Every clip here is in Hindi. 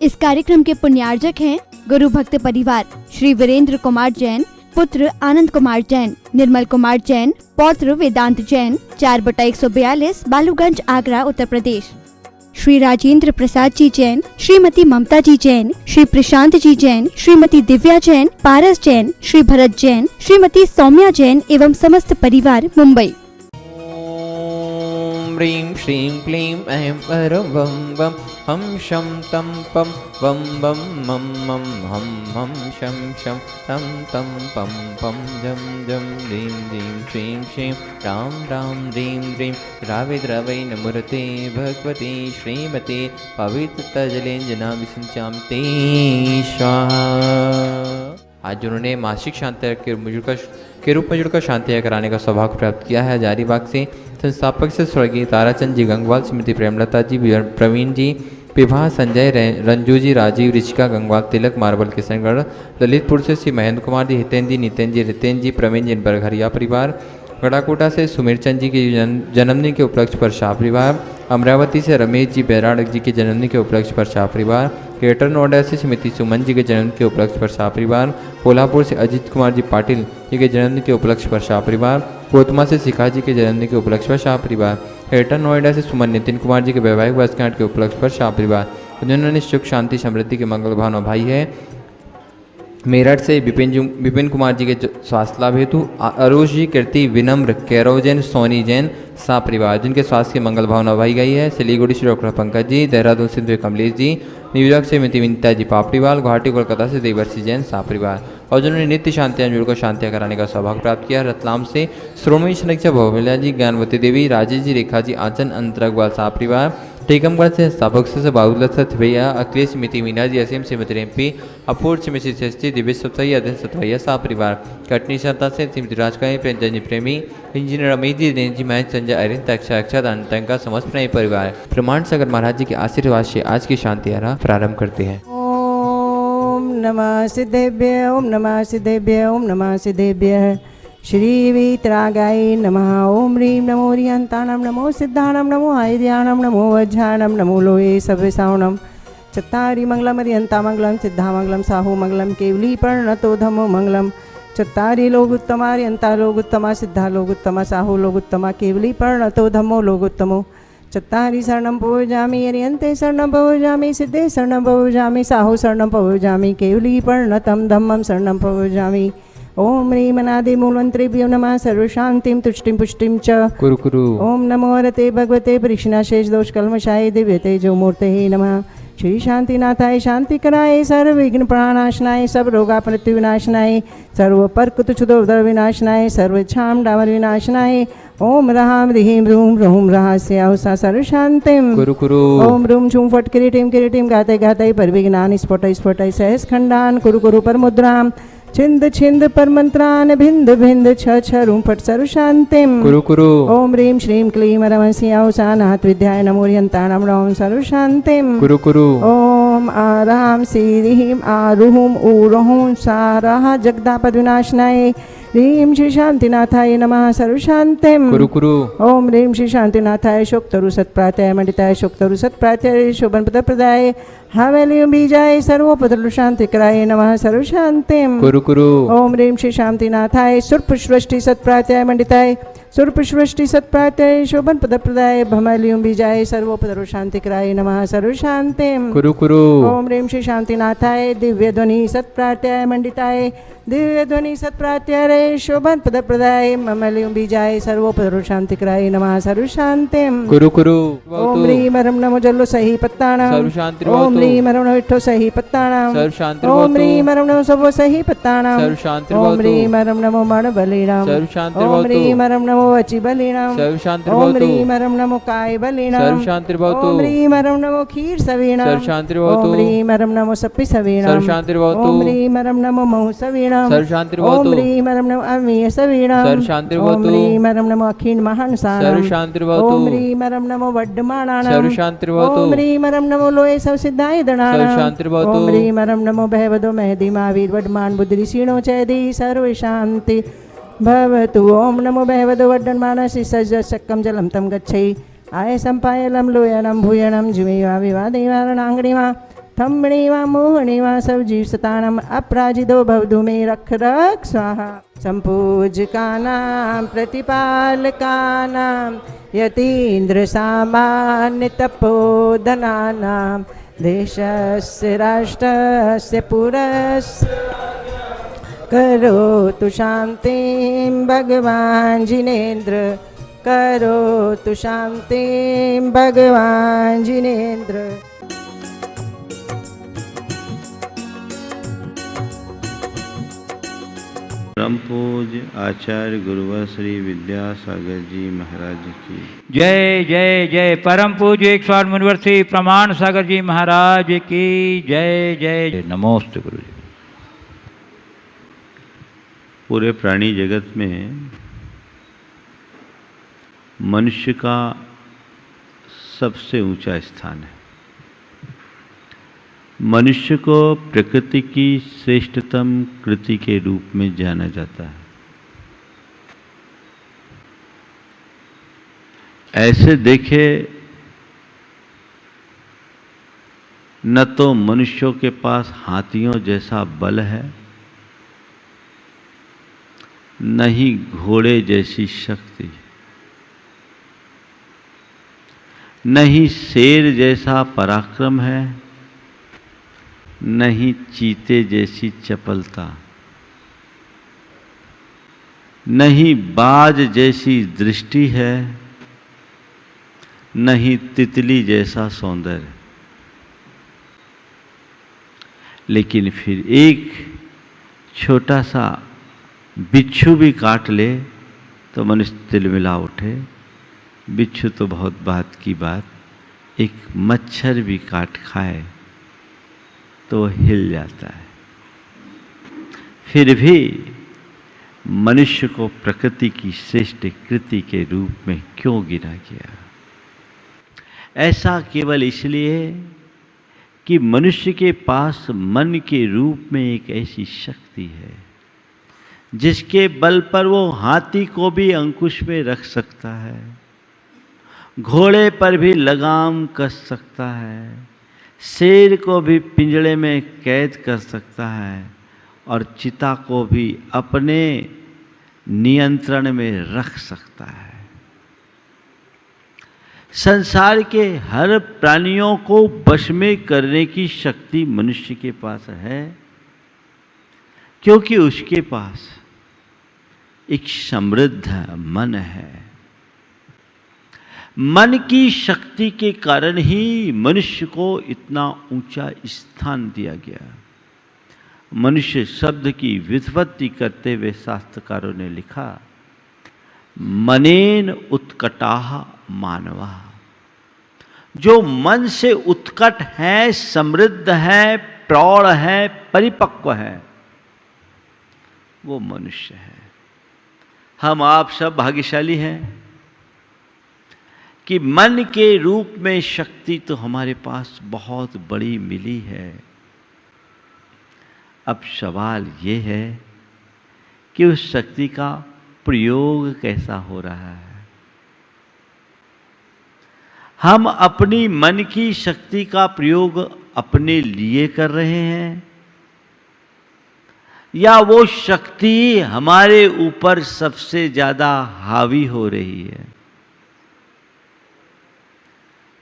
इस कार्यक्रम के पुण्यार्जक हैं गुरु भक्त परिवार श्री वीरेंद्र कुमार जैन, पुत्र आनंद कुमार जैन, निर्मल कुमार जैन, पौत्र वेदांत जैन, 4/142 बालूगंज, आगरा, उत्तर प्रदेश। श्री राजेंद्र प्रसाद जी जैन, श्रीमती ममता जी जैन, श्री प्रशांत जी जैन, श्रीमती दिव्या जैन, पारस जैन, श्री भरत जैन, श्रीमती सौम्या जैन एवं समस्त परिवार, मुंबई। ह्रीं श्रीं क्लीं ऐं परं वं वं हम शं तं पं वं वं मं मं हम हम शं शं तं तं पं पं जं जं ह्रीं ह्रीं श्रीं श्रीं रां रां ह्रीं ह्रीं रावे द्रवै नमूर्ते भगवती श्रीमते पवित्रतजलेञ्जनाभिषिञ्चां ते स्वाहा। आज उन्होंने मासिक शांति के रूप में जुड़कर शांति कराने का सौभाग्य प्राप्त किया है। हजारीबाग से संस्थापक से स्वर्गीय ताराचंद जी गंगवाल, श्रीमती प्रेमलता जी, प्रवीण जी, विवाह संजय, रंजू जी, राजीव, ऋषिका गंगवाल, तिलक, मार्बल, किशनगढ़। ललितपुर से श्री महेंद्र कुमार जी, हितेन जी, नितिन जी, रितेन जी, प्रवीण जी, बरघरिया परिवार। गड़ाकोटा से सुमीर चंद जी के जन्मदिन के उपलक्ष्य पर शाह परिवार। अमरावती से रमेश जी बैराड़ जी के जन्मदिन के उपलक्ष्य पर शाह परिवार। ग्रेटर नोएडा से श्रीमती सुमन जी के जन्मदिन के उपलक्ष्य पर शाह परिवार। कोल्हापुर से अजीत कुमार जी पाटिल जी के जन्मदिन के उपलक्ष्य पर शाह परिवार। कोतमा से शिखा जी के जन्मदिन के उपलक्ष्य पर शाह परिवार। ग्रेटर नोएडा से सुमन नितिन कुमार जी के वैवाहिक वर्षगांठ के उपलक्ष्य पर शाह परिवार। जिन्होंने सुख शांति समृद्धि के मंगल भावना भाई है। मेरठ से विपिन कुमार जी के स्वास्थ्य लाभ हेतु अरोज जी, कीर्ति, विनम्र, कैरव जैन, सोनी जैन, सा परिवार जिनके स्वास्थ्य की मंगल भावना भाई गई है। सिलीगुड़ी से डॉक्टर पंकज जी, देहरादून से कमलेश जी, न्यूयॉर्क से विनीता जी पापड़ीवाल, गुवाहाटी कोलकाता से देवर्षि जैन, सा परिवार। और जिन्होंने नित्य शांतियाँ जुड़कर शांतियाँ कराने का सौभाग्य प्राप्त किया। रतलाम से श्रोमणी शनिक्षा भोमिला जी, ज्ञानवती देवी, राजेश जी, रेखा जी, आंचन, अंतरगवाल, सा परिवार। टीकमगढ़ से स्थापक से बाबूलत भैया, अखिलेश, स्मृति, मीना जी, असीम, श्रीमती रेम्पी, अपूर्व, श्रीमती सस्ती, दिव्य सप्तैया, अध्ययन सतवैया, सा परिवार। कटनी सत्ता से श्रीमती राजकाई, प्रेमचंद जी प्रेमी, इंजीनियर अमित जी, दिनेश जी, महेश, संजय, अरिंद, तक्षा, अक्षत, अंतंका, समस्त परिवार। प्रमाण सागर महाराज जी के आशीर्वाद से आज की शांति यात्रा प्रारंभ करते हैं। ओम नमः सिद्धेभ्य, ओम नमः सिद्धेभ्य, ओम नमः सिद्धेभ्य। श्री वीतरागाय नमः। ओम ह्रीं नमो हरिहंताणं, नमो सिद्धाणं, नमो हैर्याणं, नमो वज्राणं, नमो लोये सव्यसावणं। चत्तारि मंगलम हरिहंता मंगलम, सिद्धा मंगलम, साहू मंगलम, केवली प्रणतो धमो मंगलम। चत्तारि लोगुत्तमा हरिहंता लोगुत्तमा, सिद्धा लोगुत्तमा, साहू लोगुत्तमा, केवली प्रणतो धमो लोगुत्तमो। चत्तारि शरणं पवजामि, हरिहन्ते शरणं पवजामि, सिद्धे शरणं पवजामि, साहू शरणं पवजामि, केवली प्रणतं धम्मं शरणं पवजामि। ओम ह्रीं अनादि मूलमंत्रेभ्यो नमः, सर्वशांतिं तुष्टिं पुष्टिं च कुरु कुरु। ओम नमो हरते भगवते परीक्षणाशेष दोष कल्मषाय दिव्य तेजो मूर्ते नमः। श्री शांतिनाथाय शांति कराय, सर्व विघ्न प्रणाशनाय, सब रोगा मृत्यु विनाशनाय, सर्व परकुत क्षुदोदर विनाशनाय, सर्व छाम डामर विनाशनाय। ओम रहाम ह्रीं रूम रूम रहस्याहुसा सर्वशांतिं कुरु कुरु। ओम रूम झूम फट किरीटिं किरीटिं गाते गाते परविघ्नानि स्फुटै स्फुटै सहस खंडान कुरु कुरु परमुद्रां छिंद छिंद पर मंत्रान भिंद भिंद छ छ रूम फट सर्वशांतिं कुरु कुरु। ओम ह्रीं श्रीं क्लीं रमस्याहुसानाथ विद्याय नमो हरिहंताणं, नमो सर्वशांतिं कुरु कुरु। ओम आराम सीरीं आरुहुम ऊरुहुम साराः जगदापद विनाशनाय, ह्रीं श्री शांतिनाथाय नमः, सर्वशांतिं कुरु कुरु। ओम ह्रीं श्री शांतिनाथाय शोक्तरु सत्प्रात्याय मंडिताय, शोक्तरु सत्प्रात्याय शोभन प्रदाय, हावेलियं बीजाय सर्वोपद्रव शांतिकराय नमः, सर्वशांतिं कुरु कुरु। ओम ह्रीं श्री शांतिनाथाय सुरपुष्वष्टि सत्प्रात्याय मंडिताय, सुरपुष्वष्टि सत्प्रात्याय शोभन प्रदाय, भमलियं बीजाय सर्वोपद्रव शांतिकराय नमः, सर्वशांतिं कुरु कुरु। ओम ह्रीं श्री शांतिनाथाय दिव्य ध्वनि सत्प्रात्याय मंडिताय, दिव्य ध्वनि सत्प्रात्याय शोभन प्रदाय, ममलियं बीजाय सर्वोपद्रव शांतिकराय नमः, सर्वशांतिं कुरु कुरु। ओम ह्रीं मरम नमो जल्लो सही पत्ताणां, सर्व शांति ओम ह्रीं मरम नमो विठ्ठो सही पत्ताणां, सर्व शांति ओम ह्रीं मरम नमो सबो सही पत्ताणां, सर्व शांति ओम ह्रीं मरम नमो मण बलिणां, सर्व शांति ओम ह्रीं मरम नमो वचि बलिणां, सर्व शांति ओम ह्रीं मरम नमो काय बलिणां, सर्व शांति ओम ह्रीं मरम नमो खीर सवीणां, सर्व शांति ओम ह्रीं मरम नमो सप्पि सवीणां, सर्व शांति ओम ह्रीं मरम नमो महु सवीणां, सर्व शांति ओम ह्रीं मरम नमो अमीय सवीणां, सर्व शांति ओम ह्रीं मरम नमो अखिन महानसाणां, सर्व शांति ओम ह्रीं मरम नमो वड्डमाणानां, सर्व शांति ओम ह्रीं मरम नमो लोये सब सिद्धाय दणानां, सर्व शांति ओम ह्रीं मरम नमो भयवदो महदी महावीर वड्डमान बुद्धि ऋषिणो चैदी सर्व शांति भवतु। ओम नमो भयवदो वड्डमानसि सज्ज सक्कं जलं तं गच्छै आय सम्पायलं लोयनं भूयनं जिमेवा विवादेवारणाङ्गणिमा थम्बणे वा मोहने वा सब जीव सतानम अपराजितो भवतु मे रख रख स्वाहा संपूजकानां प्रतिपालकानां यतीन्द्र सामान्य तपोधनानां देशस्य राष्ट्रस्य पुरस्य करोतु शान्तिं भगवान् जिनेन्द्र करोतु शान्तिं भगवान् जिनेन्द्र। परम पूज्य आचार्य गुरुवर श्री विद्यासागर जी महाराज की जय जय जय। परम पूज्य 108 मुनिवर श्री प्रमाण सागर जी महाराज की जय जय जय। नमोस्तु गुरु जी। पूरे प्राणी जगत में मनुष्य का सबसे ऊंचा स्थान है। मनुष्य को प्रकृति की श्रेष्ठतम कृति के रूप में जाना जाता है। ऐसे देखे न तो मनुष्यों के पास हाथियों जैसा बल है, न ही घोड़े जैसी शक्ति, न ही शेर जैसा पराक्रम है, न ही चीते जैसी चपलता, न ही बाज जैसी दृष्टि है, न ही तितली जैसा सौंदर्य। लेकिन फिर एक छोटा सा बिच्छू भी काट ले तो मनुष्य तिलमिला उठे। बिच्छू तो बहुत बात की बात, एक मच्छर भी काट खाए तो हिल जाता है। फिर भी मनुष्य को प्रकृति की श्रेष्ठ कृति के रूप में क्यों गिना गया? ऐसा केवल इसलिए कि मनुष्य के पास मन के रूप में एक ऐसी शक्ति है जिसके बल पर वो हाथी को भी अंकुश में रख सकता है, घोड़े पर भी लगाम कस सकता है, शेर को भी पिंजड़े में कैद कर सकता है और चिता को भी अपने नियंत्रण में रख सकता है। संसार के हर प्राणियों को वश में करने की शक्ति मनुष्य के पास है, क्योंकि उसके पास एक समृद्ध मन है। मन की शक्ति के कारण ही मनुष्य को इतना ऊंचा स्थान दिया गया। मनुष्य शब्द की व्युत्पत्ति करते हुए शास्त्रकारों ने लिखा, मनेन उत्कटाः मानवा। जो मन से उत्कट है, समृद्ध है, प्रौढ़ है, परिपक्व है, वो मनुष्य है। हम आप सब भाग्यशाली हैं कि मन के रूप में शक्ति तो हमारे पास बहुत बड़ी मिली है। अब सवाल ये है कि उस शक्ति का प्रयोग कैसा हो रहा है। हम अपनी मन की शक्ति का प्रयोग अपने लिए कर रहे हैं या वो शक्ति हमारे ऊपर सबसे ज्यादा हावी हो रही है।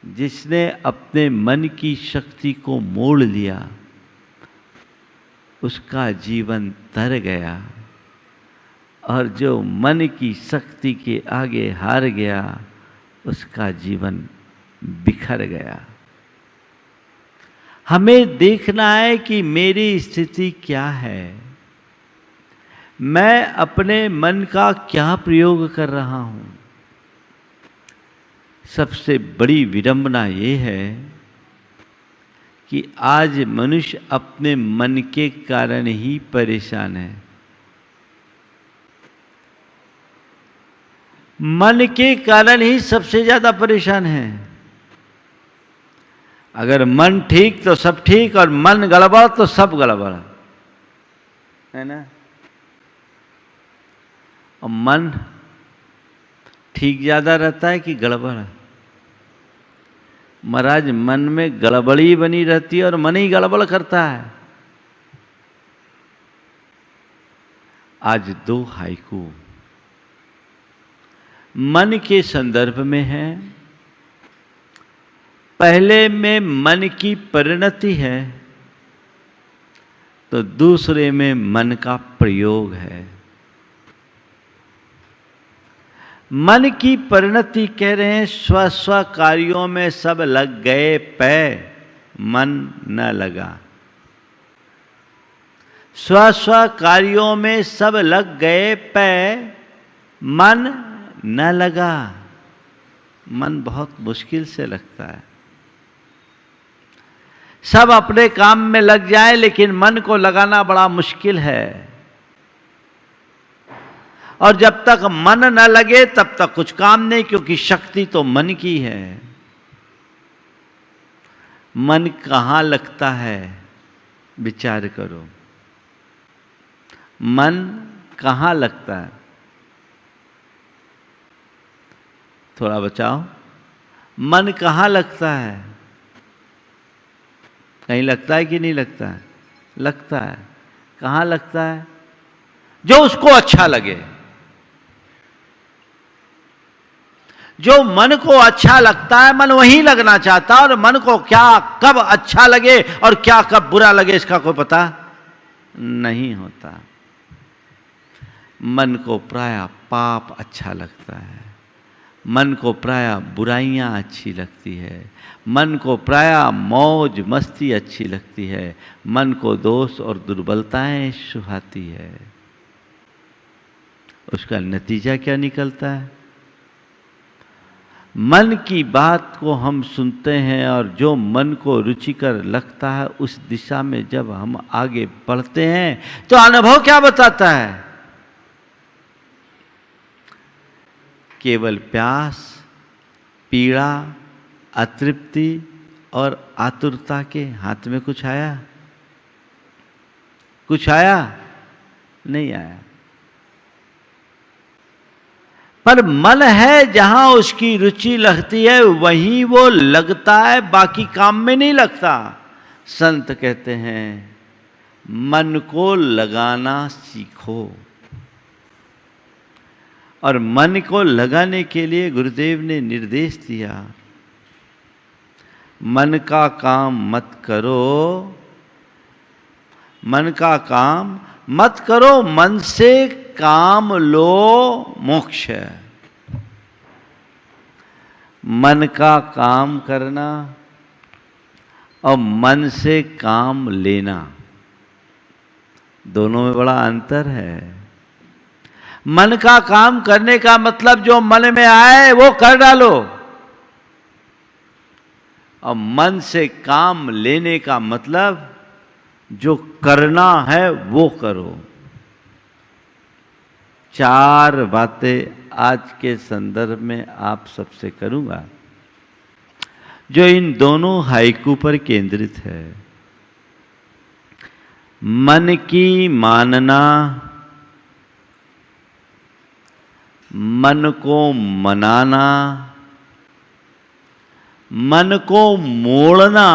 जिसने अपने मन की शक्ति को मोड़ लिया उसका जीवन तर गया, और जो मन की शक्ति के आगे हार गया उसका जीवन बिखर गया। हमें देखना है कि मेरी स्थिति क्या है, मैं अपने मन का क्या प्रयोग कर रहा हूं। सबसे बड़ी विडंबना ये है कि आज मनुष्य अपने मन के कारण ही परेशान है। मन के कारण ही सबसे ज्यादा परेशान है। अगर मन ठीक तो सब ठीक, और मन गड़बड़ तो सब गड़बड़ है ना। और मन ठीक ज्यादा रहता है कि गड़बड़? महाराज मन में गड़बड़ी बनी रहती है और मन ही गड़बड़ करता है। आज 2 हाइकू मन के संदर्भ में है। पहले में मन की परिणति है तो दूसरे में मन का प्रयोग है। मन की परिणति कह रहे हैं स्व स्व कार्यों में सब लग गए पै मन न लगा। स्व स्व कार्यों में सब लग गए पै मन न लगा। मन बहुत मुश्किल से लगता है। सब अपने काम में लग जाए लेकिन मन को लगाना बड़ा मुश्किल है। और जब तक मन न लगे तब तक कुछ काम नहीं, क्योंकि शक्ति तो मन की है। मन कहाँ लगता है विचार करो। मन कहाँ लगता है? थोड़ा बचाओ। मन कहाँ लगता है? कहीं लगता है कि नहीं लगता है? लगता है। कहाँ लगता है? जो उसको अच्छा लगे। जो मन को अच्छा लगता है मन वहीं लगना चाहता है। और मन को क्या कब अच्छा लगे और क्या कब बुरा लगे इसका कोई पता नहीं होता। मन को प्रायः पाप अच्छा लगता है। मन को प्रायः बुराइयां अच्छी लगती है। मन को प्रायः मौज मस्ती अच्छी लगती है। मन को दोष और दुर्बलताएं सुहाती है। उसका नतीजा क्या निकलता है? मन की बात को हम सुनते हैं और जो मन को रुचिकर लगता है उस दिशा में जब हम आगे बढ़ते हैं तो अनुभव क्या बताता है? केवल प्यास, पीड़ा, अतृप्ति और आतुरता के हाथ में कुछ आया? कुछ आया? नहीं आया। पर मन है जहां उसकी रुचि लगती है वहीं वो लगता है, बाकी काम में नहीं लगता। संत कहते हैं मन को लगाना सीखो। और मन को लगाने के लिए गुरुदेव ने निर्देश दिया, मन का काम मत करो, मन का काम मत करो, मन से काम लो मोक्ष है। मन का काम करना और मन से काम लेना दोनों में बड़ा अंतर है। मन का काम करने का मतलब जो मन में आए वो कर डालो, और मन से काम लेने का मतलब जो करना है वो करो। 4 बातें आज के संदर्भ में आप सबसे करूंगा जो इन दोनों हाइकू पर केंद्रित है। मन की मानना, मन को मनाना, मन को मोड़ना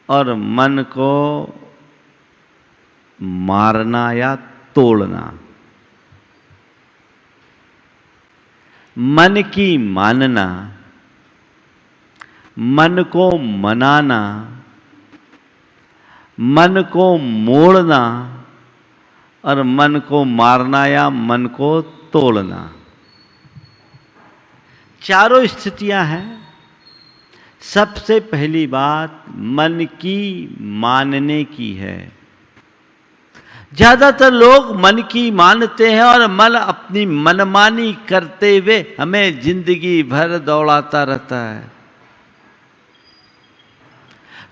और मन को मारना या तोड़ना। मन की मानना, मन को मनाना, मन को मोड़ना और मन को मारना या मन को तोड़ना। 4 स्थितियां हैं। सबसे पहली बात मन की मानने की है। ज्यादातर लोग मन की मानते हैं और मन अपनी मनमानी करते हुए हमें जिंदगी भर दौड़ाता रहता है।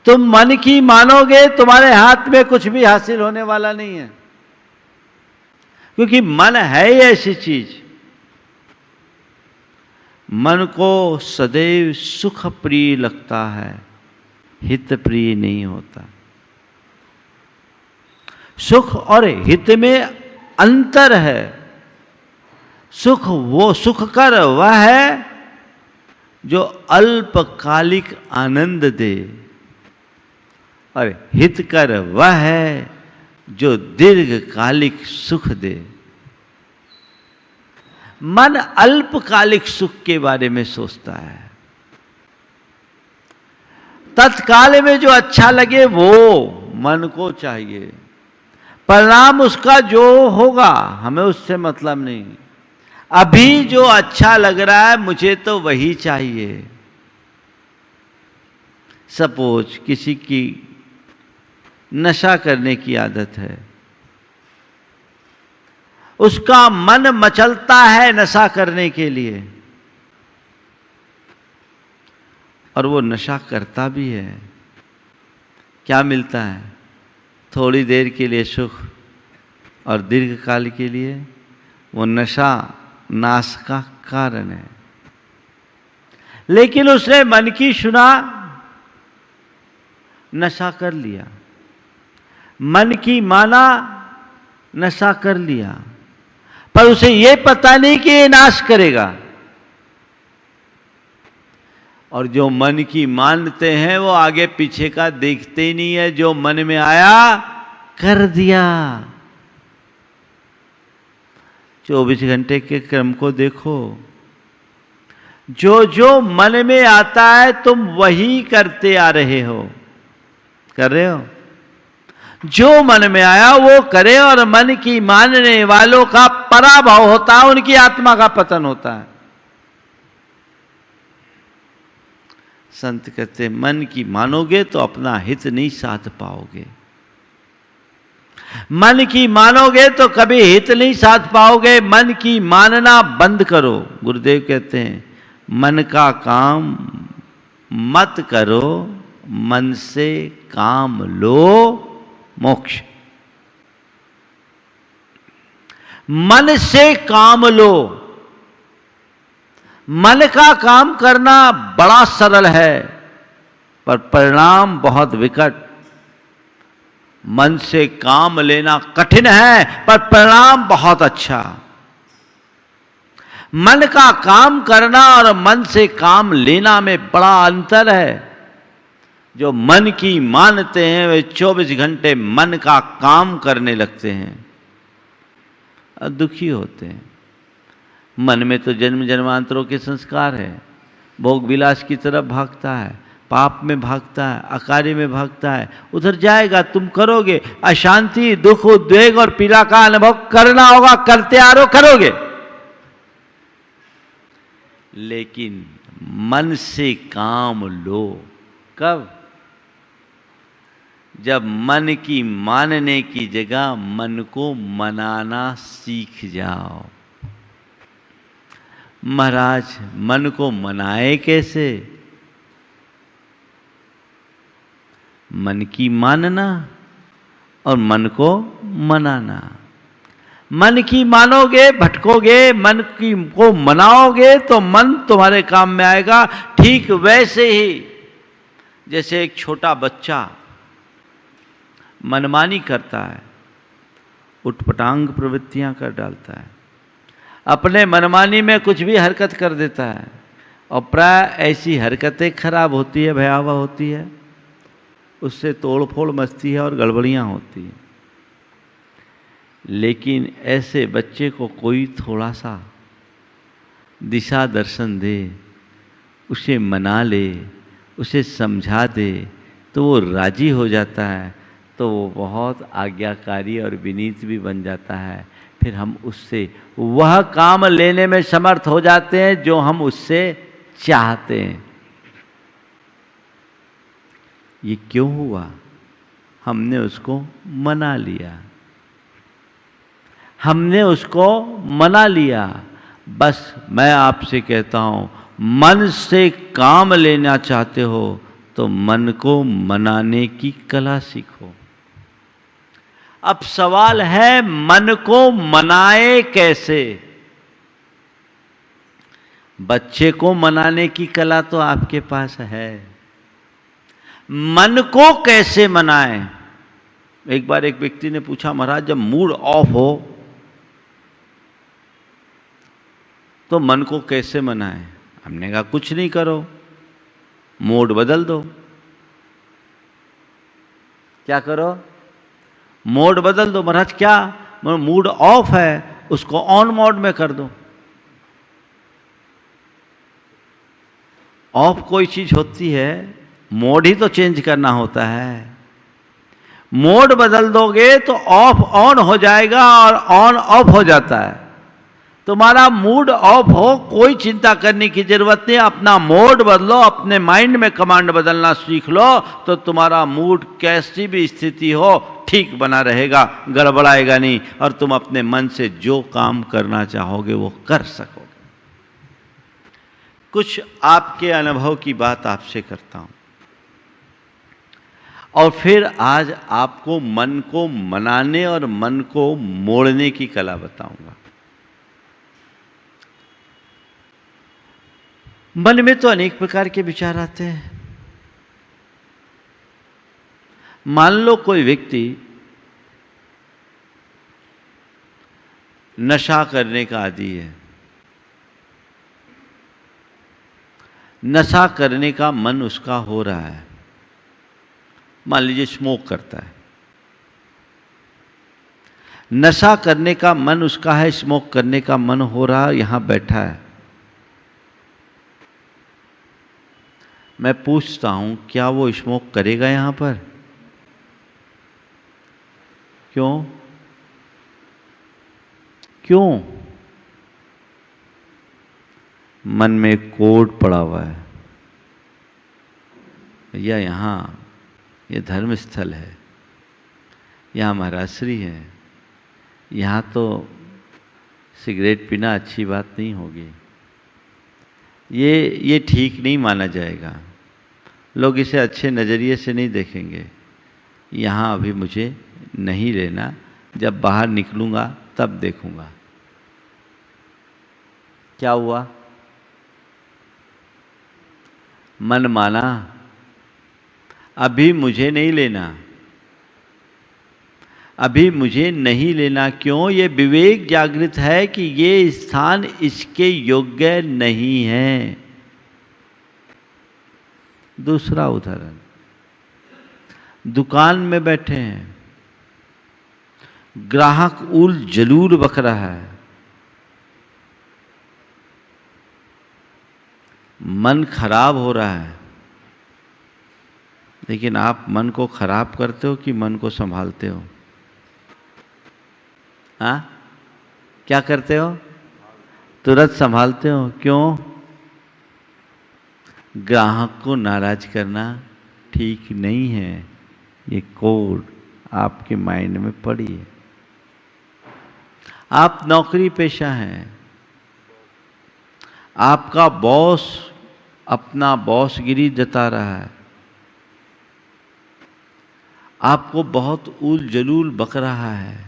तुम मन की मानोगे तुम्हारे हाथ में कुछ भी हासिल होने वाला नहीं है, क्योंकि मन है ही ऐसी चीज। मन को सदैव सुख प्रिय लगता है, हित प्रिय नहीं होता। सुख और हित में अंतर है। सुख वो सुख कर वह है जो अल्पकालिक आनंद दे, और हितकर वह है जो दीर्घकालिक सुख दे। मन अल्पकालिक सुख के बारे में सोचता है, तत्काल में जो अच्छा लगे वो मन को चाहिए, परिणाम उसका जो होगा हमें उससे मतलब नहीं। अभी जो अच्छा लग रहा है मुझे तो वही चाहिए। सपोज किसी की नशा करने की आदत है, उसका मन मचलता है नशा करने के लिए, और वो नशा करता भी है। क्या मिलता है? थोड़ी देर के लिए सुख, और दीर्घकाल के लिए वो नशा नाश का कारण है। लेकिन उसने मन की सुना, नशा कर लिया, मन की माना, नशा कर लिया, पर उसे यह पता नहीं कि ये नाश करेगा। और जो मन की मानते हैं वो आगे पीछे का देखते ही नहीं है, जो मन में आया कर दिया। 24 घंटे के क्रम को देखो, जो जो मन में आता है तुम वही करते आ रहे हो, कर रहे हो। जो मन में आया वो करे, और मन की मानने वालों का पराभव होता है, उनकी आत्मा का पतन होता है। संत कहते मन की मानोगे तो अपना हित नहीं साध पाओगे, मन की मानोगे तो कभी हित नहीं साध पाओगे। मन की मानना बंद करो। गुरुदेव कहते हैं मन का काम मत करो, मन से काम लो मोक्ष। मन से काम लो। मन का काम करना बड़ा सरल है, पर परिणाम बहुत विकट। मन से काम लेना कठिन है, पर परिणाम बहुत अच्छा। मन का काम करना और मन से काम लेना में बड़ा अंतर है। जो मन की मानते हैं वे 24 घंटे मन का काम करने लगते हैं और दुखी होते हैं। मन में तो जन्म जन्मांतरों के संस्कार है, भोग विलास की तरफ भागता है, पाप में भागता है, अकार्य में भागता है। उधर जाएगा, तुम करोगे, अशांति, दुख, उद्वेग और पीड़ा का अनुभव करना होगा, करते आ रहो, करोगे। लेकिन मन से काम लो। कब? जब मन की मानने की जगह मन को मनाना सीख जाओ। महाराज मन को मनाए कैसे? मन की मानना और मन को मनाना। मन की मानोगे भटकोगे, मन की को मनाओगे तो मन तुम्हारे काम में आएगा। ठीक वैसे ही जैसे एक छोटा बच्चा मनमानी करता है, उटपटांग प्रवृत्तियां कर डालता है, अपने मनमानी में कुछ भी हरकत कर देता है, और प्राय ऐसी हरकतें खराब होती है, भयावह होती है, उससे तोड़फोड़ मचती है और गड़बड़ियां होती हैं। लेकिन ऐसे बच्चे को कोई थोड़ा सा दिशा दर्शन दे, उसे मना ले, उसे समझा दे, तो वो राजी हो जाता है, तो वो बहुत आज्ञाकारी और विनीत भी बन जाता है। फिर हम उससे वह काम लेने में समर्थ हो जाते हैं जो हम उससे चाहते हैं। ये क्यों हुआ? हमने उसको मना लिया, हमने उसको मना लिया। बस मैं आपसे कहता हूं, मन से काम लेना चाहते हो तो मन को मनाने की कला सीखो। अब सवाल है मन को मनाए कैसे? बच्चे को मनाने की कला तो आपके पास है, मन को कैसे मनाएं? एक बार एक व्यक्ति ने पूछा, महाराज जब मूड ऑफ हो तो मन को कैसे मनाएं? हमने कहा कुछ नहीं करो, मोड बदल दो। क्या करो? मोड बदल दो। महाराज क्या? मूड ऑफ है, उसको ऑन मोड में कर दो। ऑफ कोई चीज होती है, मोड ही तो चेंज करना होता है। मोड बदल दोगे तो ऑफ ऑन हो जाएगा और ऑन ऑफ हो जाता है। तुम्हारा मूड ऑफ हो, कोई चिंता करने की जरूरत नहीं, अपना मोड बदलो, अपने माइंड में कमांड बदलना सीख लो, तो तुम्हारा मूड कैसी भी स्थिति हो ठीक बना रहेगा, गड़बड़ाएगा नहीं, और तुम अपने मन से जो काम करना चाहोगे वो कर सकोगे। कुछ आपके अनुभव की बात आपसे करता हूं, और फिर आज आपको मन को मनाने और मन को मोड़ने की कला बताऊंगा। मन में तो अनेक प्रकार के विचार आते हैं। मान लो कोई व्यक्ति नशा करने का आदी है, नशा करने का मन उसका हो रहा है। मान लीजिए स्मोक करता है, नशा करने का मन उसका है, स्मोक करने का मन हो रहा है, यहां बैठा है। मैं पूछता हूं क्या वो स्मोक करेगा यहां पर? क्यों? क्यों? मन में कोड पड़ा हुआ है, या यहां ये धर्म स्थल है, यहाँ महाराश्री है, यहाँ तो सिगरेट पीना अच्छी बात नहीं होगी, ये ठीक नहीं माना जाएगा, लोग इसे अच्छे नज़रिए से नहीं देखेंगे, यहाँ अभी मुझे नहीं लेना, जब बाहर निकलूँगा तब देखूँगा। क्या हुआ? मन माना, अभी मुझे नहीं लेना, अभी मुझे नहीं लेना। क्यों? ये विवेक जागृत है कि ये स्थान इसके योग्य नहीं है। दूसरा उदाहरण, दुकान में बैठे हैं, ग्राहक उल जलूल बक रहा है, मन खराब हो रहा है, लेकिन आप मन को खराब करते हो कि मन को संभालते हो? हाँ, क्या करते हो? तुरंत संभालते हो। क्यों? ग्राहक को नाराज करना ठीक नहीं है, ये कोड आपके माइंड में पड़ी है। आप नौकरी पेशा हैं, आपका बॉस अपना बॉसगिरी जता रहा है, आपको बहुत उल जलूल बक रहा है।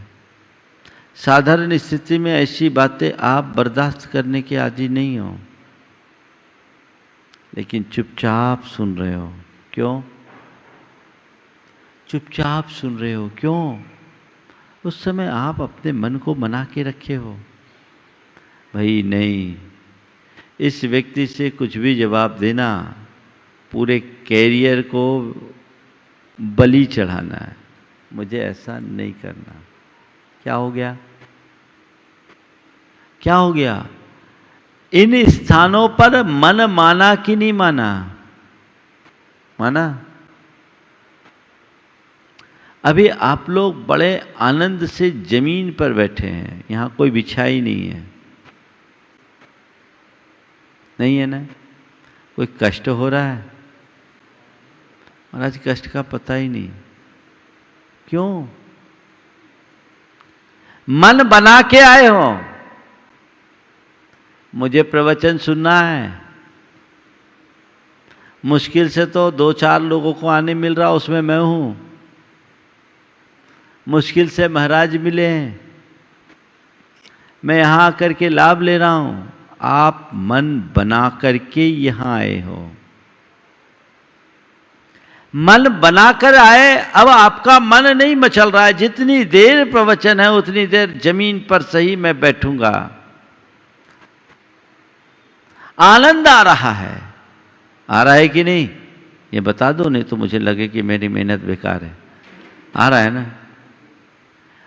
साधारण स्थिति में ऐसी बातें आप बर्दाश्त करने के आदी नहीं हो, लेकिन चुपचाप सुन रहे हो। क्यों? चुपचाप सुन रहे हो। क्यों? उस समय आप अपने मन को मना के रखे हो, भाई नहीं, इस व्यक्ति से कुछ भी जवाब देना पूरे कैरियर को बलि चढ़ाना है, मुझे ऐसा नहीं करना। क्या हो गया? क्या हो गया? इन स्थानों पर मन माना कि नहीं माना? माना। अभी आप लोग बड़े आनंद से जमीन पर बैठे हैं, यहां कोई बिछाई नहीं है, नहीं है ना? कोई कष्ट हो रहा है? महाराज कष्ट का पता ही नहीं। क्यों? मन बना के आए हो, मुझे प्रवचन सुनना है, मुश्किल से तो 2-4 लोगों को आने मिल रहा, उसमें मैं हूं, मुश्किल से महाराज मिले हैं, मैं यहां आकर के लाभ ले रहा हूं। आप मन बना करके यहां आए हो, मन बनाकर आए, अब आपका मन नहीं मचल रहा है। जितनी देर प्रवचन है उतनी देर जमीन पर सही मैं बैठूंगा। आनंद आ रहा है कि नहीं? ये बता दो, नहीं तो मुझे लगे कि मेरी मेहनत बेकार है। आ रहा है ना?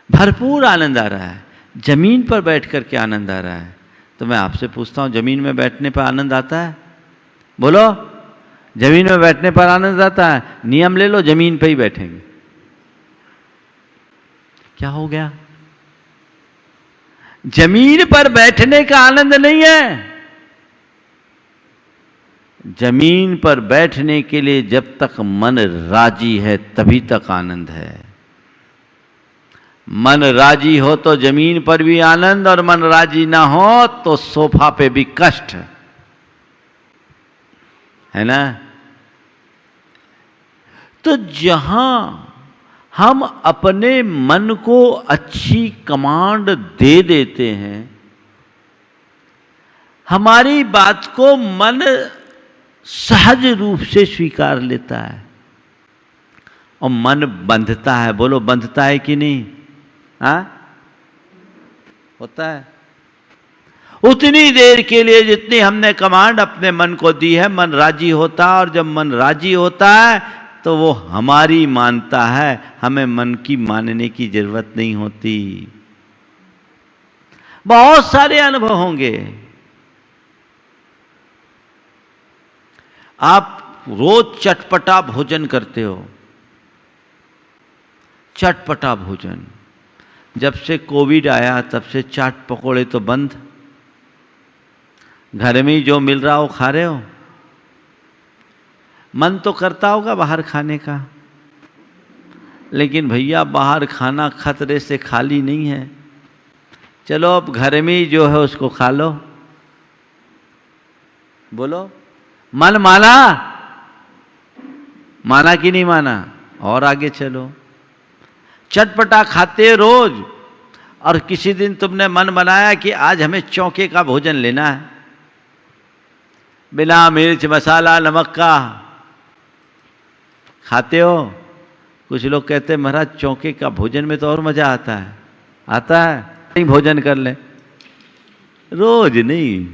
भरपूर आनंद आ रहा है। जमीन पर बैठ करके आनंद आ रहा है। तो मैं आपसे पूछता हूं, जमीन में बैठने पर आनंद आता है? बोलो, जमीन में बैठने पर आनंद आता है? नियम ले लो, जमीन पे ही बैठेंगे। क्या हो गया? जमीन पर बैठने का आनंद नहीं है। जमीन पर बैठने के लिए जब तक मन राजी है तभी तक आनंद है। मन राजी हो तो जमीन पर भी आनंद, और मन राजी ना हो तो सोफा पे भी कष्ट, है ना? तो जहां हम अपने मन को अच्छी कमांड दे देते हैं, हमारी बात को मन सहज रूप से स्वीकार लेता है और मन बंधता है। बोलो, बंधता है कि नहीं? हाँ, होता है। उतनी देर के लिए जितनी हमने कमांड अपने मन को दी है, मन राजी होता है। और जब मन राजी होता है तो वो हमारी मानता है, हमें मन की मानने की जरूरत नहीं होती। बहुत सारे अनुभव होंगे। आप रोज चटपटा भोजन करते हो, चटपटा भोजन। जब से कोविड आया तब से चाट पकोड़े तो बंद। घर में ही जो मिल रहा हो खा रहे हो। मन तो करता होगा बाहर खाने का, लेकिन भैया बाहर खाना खतरे से खाली नहीं है। चलो अब घर में ही जो है उसको खा लो। बोलो, मन माना? माना कि नहीं माना? और आगे चलो। चटपटा खाते रोज, और किसी दिन तुमने मन बनाया कि आज हमें चौके का भोजन लेना है, बिना मिर्च मसाला नमक का। खाते हो। कुछ लोग कहते हैं महाराज चौके का भोजन में तो और मजा आता है। आता है? नहीं, भोजन कर ले। रोज नहीं।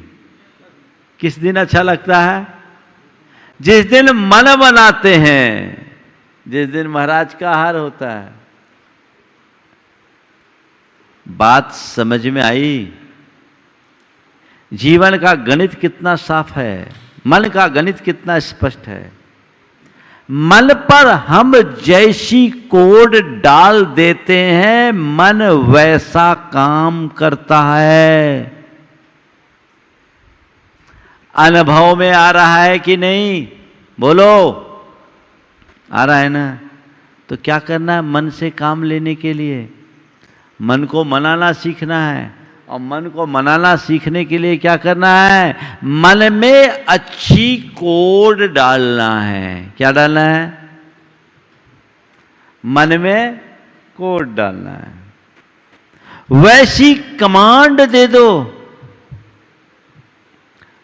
किस दिन अच्छा लगता है? जिस दिन मन बनाते हैं, जिस दिन महाराज का आहार होता है। बात समझ में आई? जीवन का गणित कितना साफ है, मन का गणित कितना स्पष्ट है। मन पर हम जैसी कोड डाल देते हैं, मन वैसा काम करता है। अनुभव में आ रहा है कि नहीं? बोलो, आ रहा है ना? तो क्या करना है मन से काम लेने के लिए? मन को मनाना सीखना है। और मन को मनाना सीखने के लिए क्या करना है? मन में अच्छी कोड डालना है। क्या डालना है? मन में कोड डालना है। वैसी कमांड दे दो।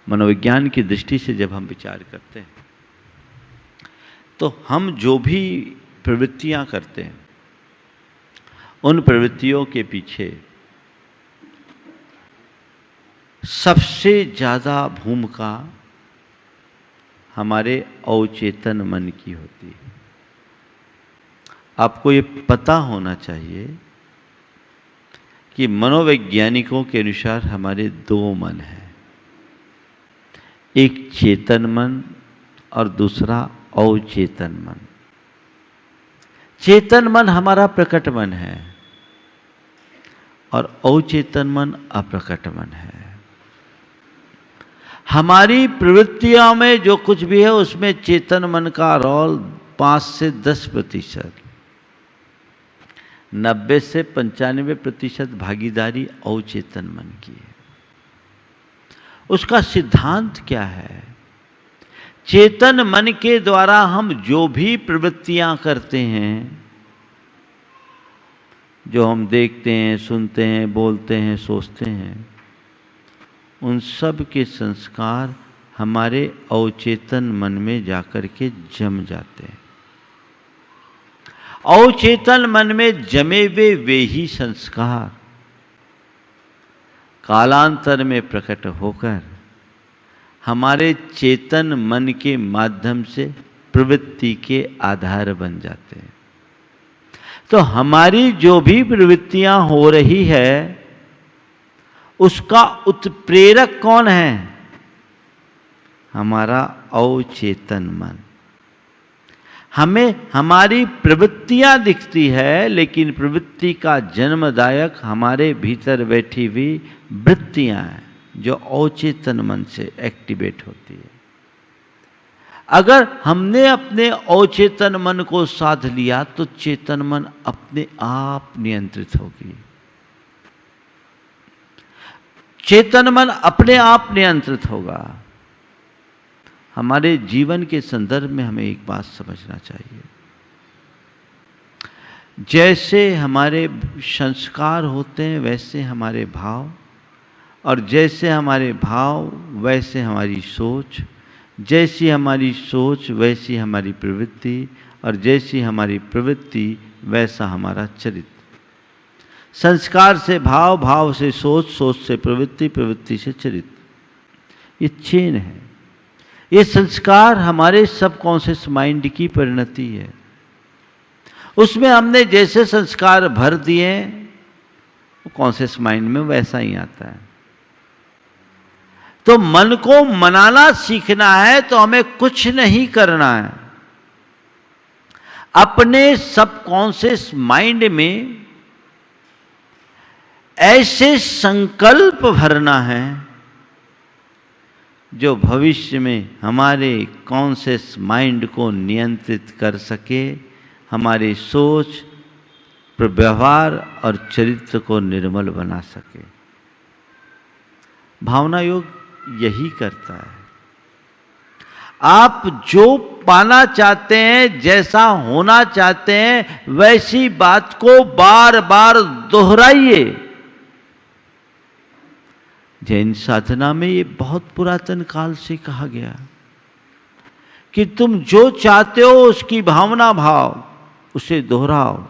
मनोविज्ञान की दृष्टि से जब हम विचार करते हैं तो हम जो भी प्रवृत्तियां करते हैं, उन प्रवृत्तियों के पीछे सबसे ज़्यादा भूमिका हमारे अवचेतन मन की होती है। आपको ये पता होना चाहिए कि मनोवैज्ञानिकों के अनुसार हमारे दो मन हैं, एक चेतन मन और दूसरा अवचेतन मन। चेतन मन हमारा प्रकट मन है और अवचेतन मन अप्रकट मन है। हमारी प्रवृत्तियों में जो कुछ भी है उसमें चेतन मन का रोल 5 से 10%, 90 से 95% भागीदारी अवचेतन मन की है। उसका सिद्धांत क्या है? चेतन मन के द्वारा हम जो भी प्रवृत्तियां करते हैं, जो हम देखते हैं, सुनते हैं, बोलते हैं, सोचते हैं, उन सब के संस्कार हमारे अवचेतन मन में जाकर के जम जाते हैं। अवचेतन मन में जमे वे ही संस्कार कालांतर में प्रकट होकर हमारे चेतन मन के माध्यम से प्रवृत्ति के आधार बन जाते हैं। तो हमारी जो भी प्रवृत्तियां हो रही है उसका उत्प्रेरक कौन है? हमारा अवचेतन मन। हमें हमारी प्रवृत्तियां दिखती है, लेकिन प्रवृत्ति का जन्मदायक हमारे भीतर बैठी हुई वृत्तियां हैं जो अवचेतन मन से एक्टिवेट होती है। अगर हमने अपने अवचेतन मन को साध लिया तो चेतन मन अपने आप नियंत्रित होगी। चेतन मन अपने आप नियंत्रित होगा। हमारे जीवन के संदर्भ में हमें एक बात समझना चाहिए, जैसे हमारे संस्कार होते हैं वैसे हमारे भाव, और जैसे हमारे भाव वैसे हमारी सोच, जैसी हमारी सोच वैसी हमारी प्रवृत्ति, और जैसी हमारी प्रवृत्ति वैसा हमारा चरित्र। संस्कार से भाव, भाव से सोच, सोच से प्रवृत्ति, प्रवृत्ति से चरित्र। ये चेन है। ये संस्कार हमारे सबकॉन्शियस माइंड की परिणति है। उसमें हमने जैसे संस्कार भर दिए वो कॉन्शियस माइंड में वैसा ही आता है। तो मन को मनाना सीखना है तो हमें कुछ नहीं करना है, अपने सबकॉन्शियस माइंड में ऐसे संकल्प भरना है जो भविष्य में हमारे कॉन्शियस माइंड को नियंत्रित कर सके, हमारे सोच, व्यवहार और चरित्र को निर्मल बना सके। भावना योग यही करता है। आप जो पाना चाहते हैं, जैसा होना चाहते हैं, वैसी बात को बार बार दोहराइए। जैन साधना में ये बहुत पुरातन काल से कहा गया कि तुम जो चाहते हो उसकी भावना भाव उसे दोहराओ।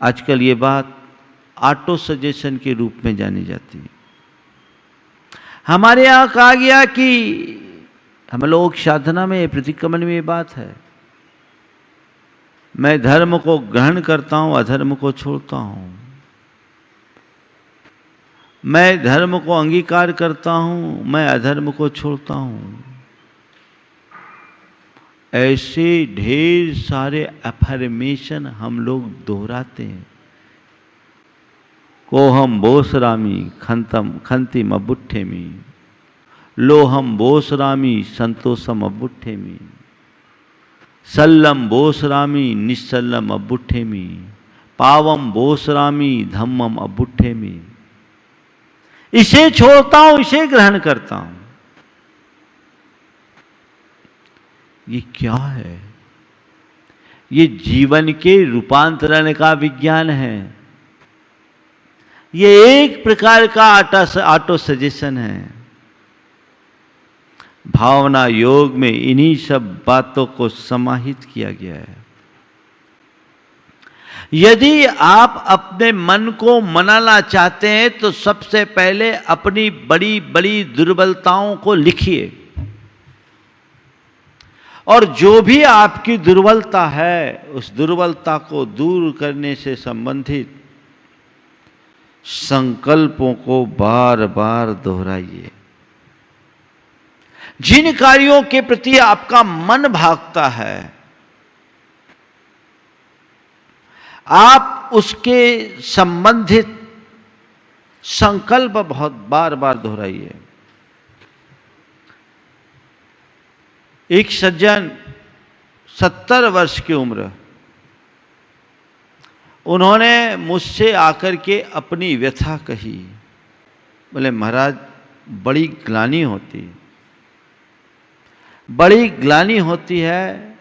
आजकल ये बात ऑटो सजेशन के रूप में जानी जाती है। हमारे यहाँ कहा गया कि हम लोग साधना में, प्रतिक्रमण में ये बात है, मैं धर्म को ग्रहण करता हूं, अधर्म को छोड़ता हूं। मैं धर्म को अंगीकार करता हूं, मैं अधर्म को छोड़ता हूं। ऐसे ढेर सारे अफर्मेशन हम लोग दोहराते हैं। कोहम बोसरामी खंतिम अबुट्ठेमी, लोहम बोसरामी संतोषम अबुट्ठेमी, सल्लम बोसरामी निस्सल्लम अबुट्ठेमी, पावम बोसरामी धम्मम अबुट्ठेमी। इसे छोड़ता हूं, इसे ग्रहण करता हूं। ये क्या है? ये जीवन के रूपांतरण का विज्ञान है। ये एक प्रकार का ऑटो सजेशन है। भावना योग में इन्हीं सब बातों को समाहित किया गया है। यदि आप अपने मन को मनाना चाहते हैं तो सबसे पहले अपनी बड़ी बड़ी दुर्बलताओं को लिखिए, और जो भी आपकी दुर्बलता है उस दुर्बलता को दूर करने से संबंधित संकल्पों को बार बार दोहराइए। जिन कार्यों के प्रति आपका मन भागता है, आप उसके संबंधित संकल्प बहुत बार बार दोहराइए। एक सज्जन 70 वर्ष की उम्र, उन्होंने मुझसे आकर के अपनी व्यथा कही। बोले महाराज बड़ी ग्लानि होती, बड़ी ग्लानि होती है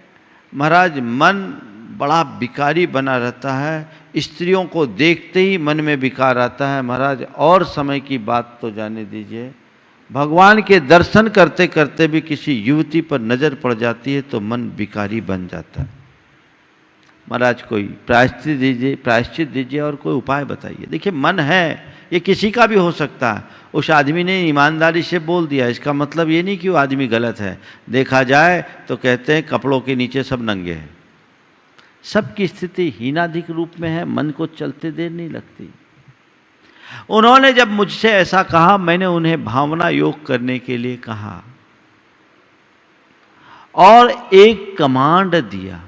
महाराज, मन बड़ा विकारी बना रहता है। स्त्रियों को देखते ही मन में विकार आता है महाराज। और समय की बात तो जाने दीजिए, भगवान के दर्शन करते करते भी किसी युवती पर नजर पड़ जाती है तो मन विकारी बन जाता है। महाराज कोई प्रायश्चित दीजिए और कोई उपाय बताइए। देखिए मन है ये किसी का भी हो सकता है। उस आदमी ने ईमानदारी से बोल दिया, इसका मतलब ये नहीं कि वो आदमी गलत है। देखा जाए तो कहते हैं कपड़ों के नीचे सब नंगे हैं। सबकी स्थिति हीनाधिक रूप में है, मन को चलते देर नहीं लगती। उन्होंने जब मुझसे ऐसा कहा, मैंने उन्हें भावना योग करने के लिए कहा और एक कमांड दिया।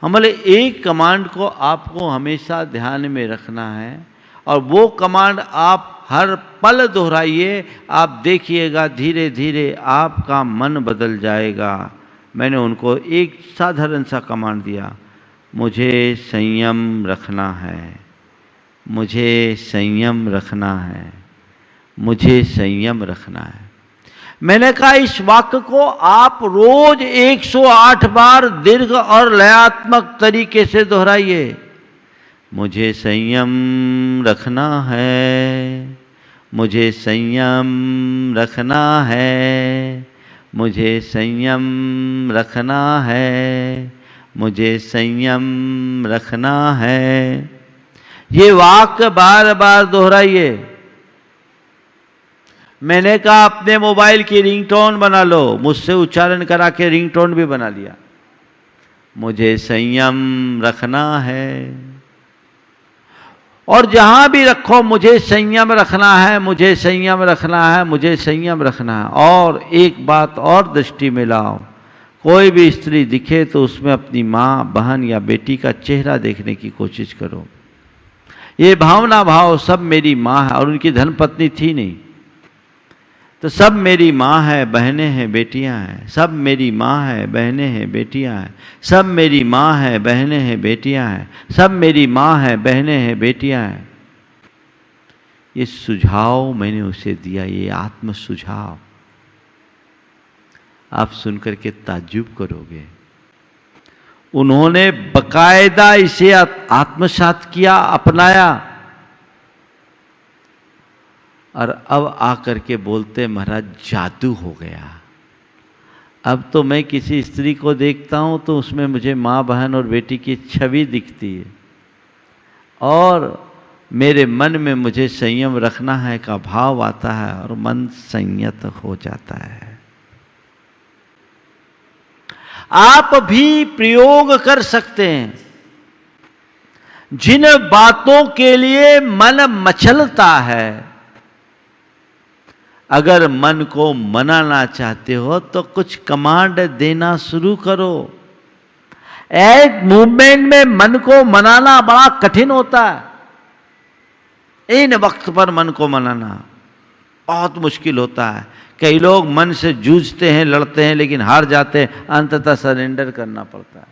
हम बोले एक कमांड को आपको हमेशा ध्यान में रखना है और वो कमांड आप हर पल दोहराइए। आप देखिएगा धीरे धीरे आपका मन बदल जाएगा। मैंने उनको एक साधारण सा कमांड दिया, मुझे संयम रखना है, मुझे संयम रखना है, मुझे संयम रखना है। मैंने कहा इस वाक्य को आप रोज 108 बार दीर्घ और लयात्मक तरीके से दोहराइए। मुझे संयम रखना है, मुझे संयम रखना है, मुझे संयम रखना है, मुझे संयम रखना है। ये वाक्य बार बार दोहराइए। मैंने कहा अपने मोबाइल की रिंगटोन बना लो, मुझसे उच्चारण करा के रिंगटोन भी बना लिया। मुझे संयम रखना है और जहां भी रखो मुझे संयम रखना है, मुझे संयम रखना है, मुझे संयम रखना है। और एक बात और दृष्टि में लाओ, कोई भी स्त्री दिखे तो उसमें अपनी माँ, बहन या बेटी का चेहरा देखने की कोशिश करो। ये भावना भाव सब मेरी माँ है, और उनकी धर्मपत्नी थी नहीं, तो सब मेरी माँ है, बहनें हैं, बेटियां हैं। सब मेरी माँ है, बहनें हैं, बेटियां हैं। सब मेरी माँ है, बहनें हैं, बेटियां हैं। सब मेरी माँ है, बहनें हैं, बेटियां हैं। ये सुझाव मैंने उसे दिया, ये आत्म सुझाव आप सुनकर के ताज्जुब करोगे। उन्होंने बकायदा इसे आत्मसात किया, अपनाया, और अब आकर के बोलते महाराज जादू हो गया। अब तो मैं किसी स्त्री को देखता हूं तो उसमें मुझे माँ, बहन और बेटी की छवि दिखती है और मेरे मन में मुझे संयम रखना है का भाव आता है और मन संयत हो जाता है। आप भी प्रयोग कर सकते हैं। जिन बातों के लिए मन मचलता है, अगर मन को मनाना चाहते हो तो कुछ कमांड देना शुरू करो। एक मूवमेंट में मन को मनाना बड़ा कठिन होता है। इन वक्त पर मन को मनाना बहुत मुश्किल होता है। कई लोग मन से जूझते हैं, लड़ते हैं, लेकिन हार जाते हैं, अंततः सरेंडर करना पड़ता है।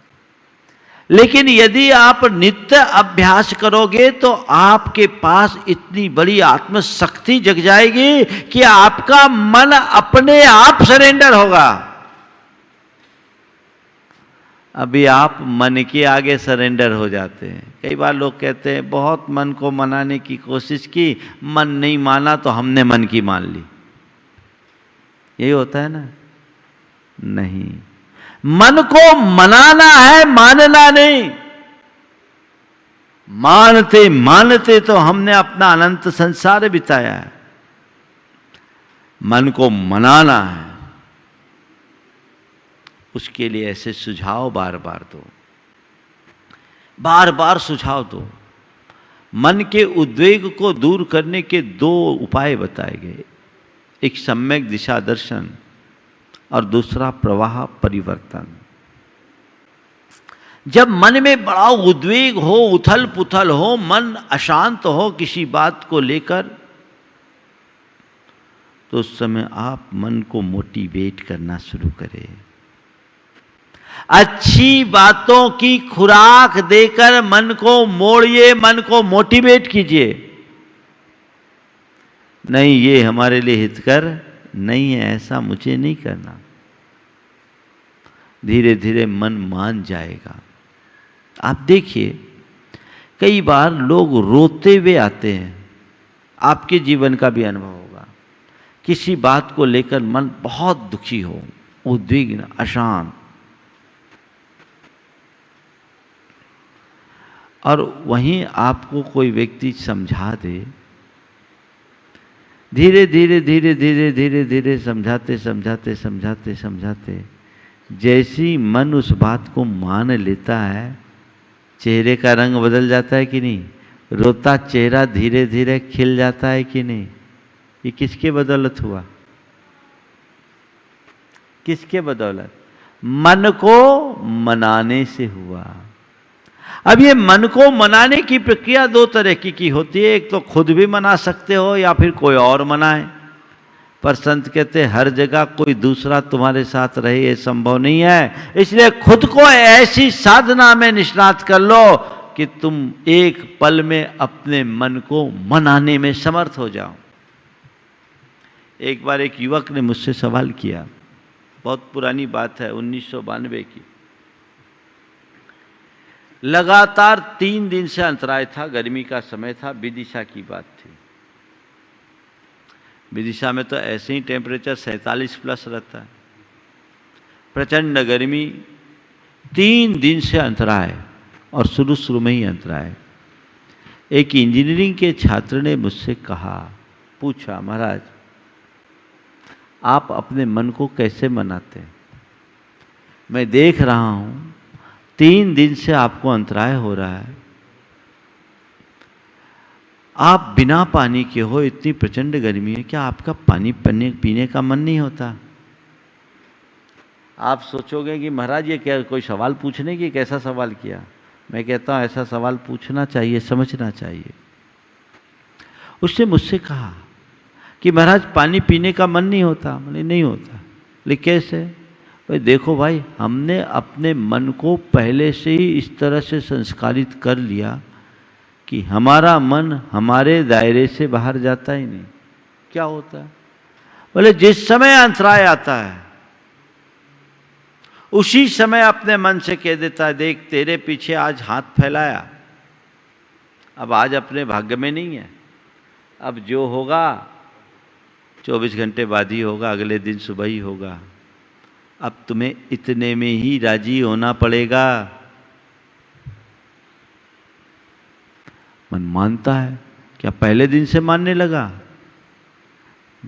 लेकिन यदि आप नित्य अभ्यास करोगे तो आपके पास इतनी बड़ी आत्मशक्ति जग जाएगी कि आपका मन अपने आप सरेंडर होगा। अभी आप मन के आगे सरेंडर हो जाते हैं। कई बार लोग कहते हैं बहुत मन को मनाने की कोशिश की, मन नहीं माना तो हमने मन की मान ली। यही होता है ना? नहीं, मन को मनाना है, मानना नहीं। मानते मानते तो हमने अपना अनंत संसार बिताया है। मन को मनाना है, उसके लिए ऐसे सुझाव बार बार दो, बार बार सुझाव दो। मन के उद्वेग को दूर करने के दो उपाय बताए गए, एक सम्यक दिशा दर्शन और दूसरा प्रवाह परिवर्तन। जब मन में बड़ा उद्वेग हो, उथल पुथल हो, मन अशांत हो किसी बात को लेकर, तो उस समय आप मन को मोटिवेट करना शुरू करें। अच्छी बातों की खुराक देकर मन को मोड़िए, मन को मोटिवेट कीजिए। नहीं, ये हमारे लिए हितकर नहीं है, ऐसा मुझे नहीं करना। धीरे धीरे मन मान जाएगा। आप देखिए, कई बार लोग रोते हुए आते हैं, आपके जीवन का भी अनुभव होगा। किसी बात को लेकर मन बहुत दुखी हो, उद्विग्न, अशांत, और वहीं आपको कोई व्यक्ति समझा दे धीरे धीरे धीरे धीरे धीरे धीरे समझाते समझाते समझाते समझाते जैसी मन उस बात को मान लेता है, चेहरे का रंग बदल जाता है कि नहीं, रोता चेहरा धीरे धीरे खिल जाता है कि नहीं। ये किसके बदौलत हुआ? किसके बदौलत? मन को मनाने से हुआ। अब ये मन को मनाने की प्रक्रिया दो तरह की होती है। एक तो खुद भी मना सकते हो या फिर कोई और मनाए, पर संत कहते हर जगह कोई दूसरा तुम्हारे साथ रहे ये संभव नहीं है। इसलिए खुद को ऐसी साधना में निष्णात कर लो कि तुम एक पल में अपने मन को मनाने में समर्थ हो जाओ। एक बार एक युवक ने मुझसे सवाल किया, बहुत पुरानी बात है, 1992 की। लगातार 3 दिन से अंतराय था, गर्मी का समय था, विदिशा की बात थी। विदिशा में तो ऐसे ही टेम्परेचर 47 प्लस रहता है, प्रचंड गर्मी, 3 दिन से अंतराय, और शुरू में ही अंतराय। एक इंजीनियरिंग के छात्र ने मुझसे कहा, पूछा, महाराज आप अपने मन को कैसे मनाते हैं? मैं देख रहा हूँ 3 दिन से आपको अंतराय हो रहा है, आप बिना पानी के हो, इतनी प्रचंड गर्मी है, क्या आपका पानी पीने का मन नहीं होता? आप सोचोगे कि महाराज ये क्या कोई सवाल पूछने की, कैसा सवाल किया? मैं कहता हूँ ऐसा सवाल पूछना चाहिए, समझना चाहिए। उसने मुझसे कहा कि महाराज पानी पीने का मन नहीं होता। मैंने नहीं होता। लेकिन कैसे? भाई देखो भाई, हमने अपने मन को पहले से ही इस तरह से संस्कारित कर लिया कि हमारा मन हमारे दायरे से बाहर जाता ही नहीं। क्या होता है? बोले जिस समय अंतराय आता है उसी समय अपने मन से कह देता है, देख तेरे पीछे आज हाथ फैलाया, अब आज अपने भाग्य में नहीं है, अब जो होगा 24 घंटे बाद ही होगा, अगले दिन सुबह ही होगा, अब तुम्हें इतने में ही राजी होना पड़ेगा। मन मानता है। क्या पहले दिन से मानने लगा?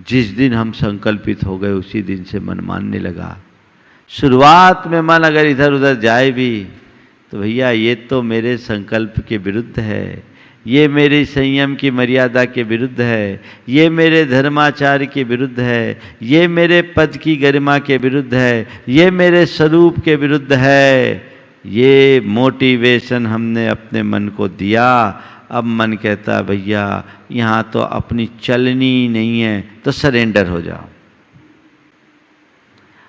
जिस दिन हम संकल्पित हो गए उसी दिन से मन मानने लगा। शुरुआत में मन अगर इधर उधर जाए भी तो भैया ये तो मेरे संकल्प के विरुद्ध है, ये मेरे संयम की मर्यादा के विरुद्ध है, ये मेरे धर्माचार के विरुद्ध है, ये मेरे पद की गरिमा के विरुद्ध है, ये मेरे स्वरूप के विरुद्ध है। ये मोटिवेशन हमने अपने मन को दिया। अब मन कहता भैया यहाँ तो अपनी चलनी नहीं है, तो सरेंडर हो जाओ।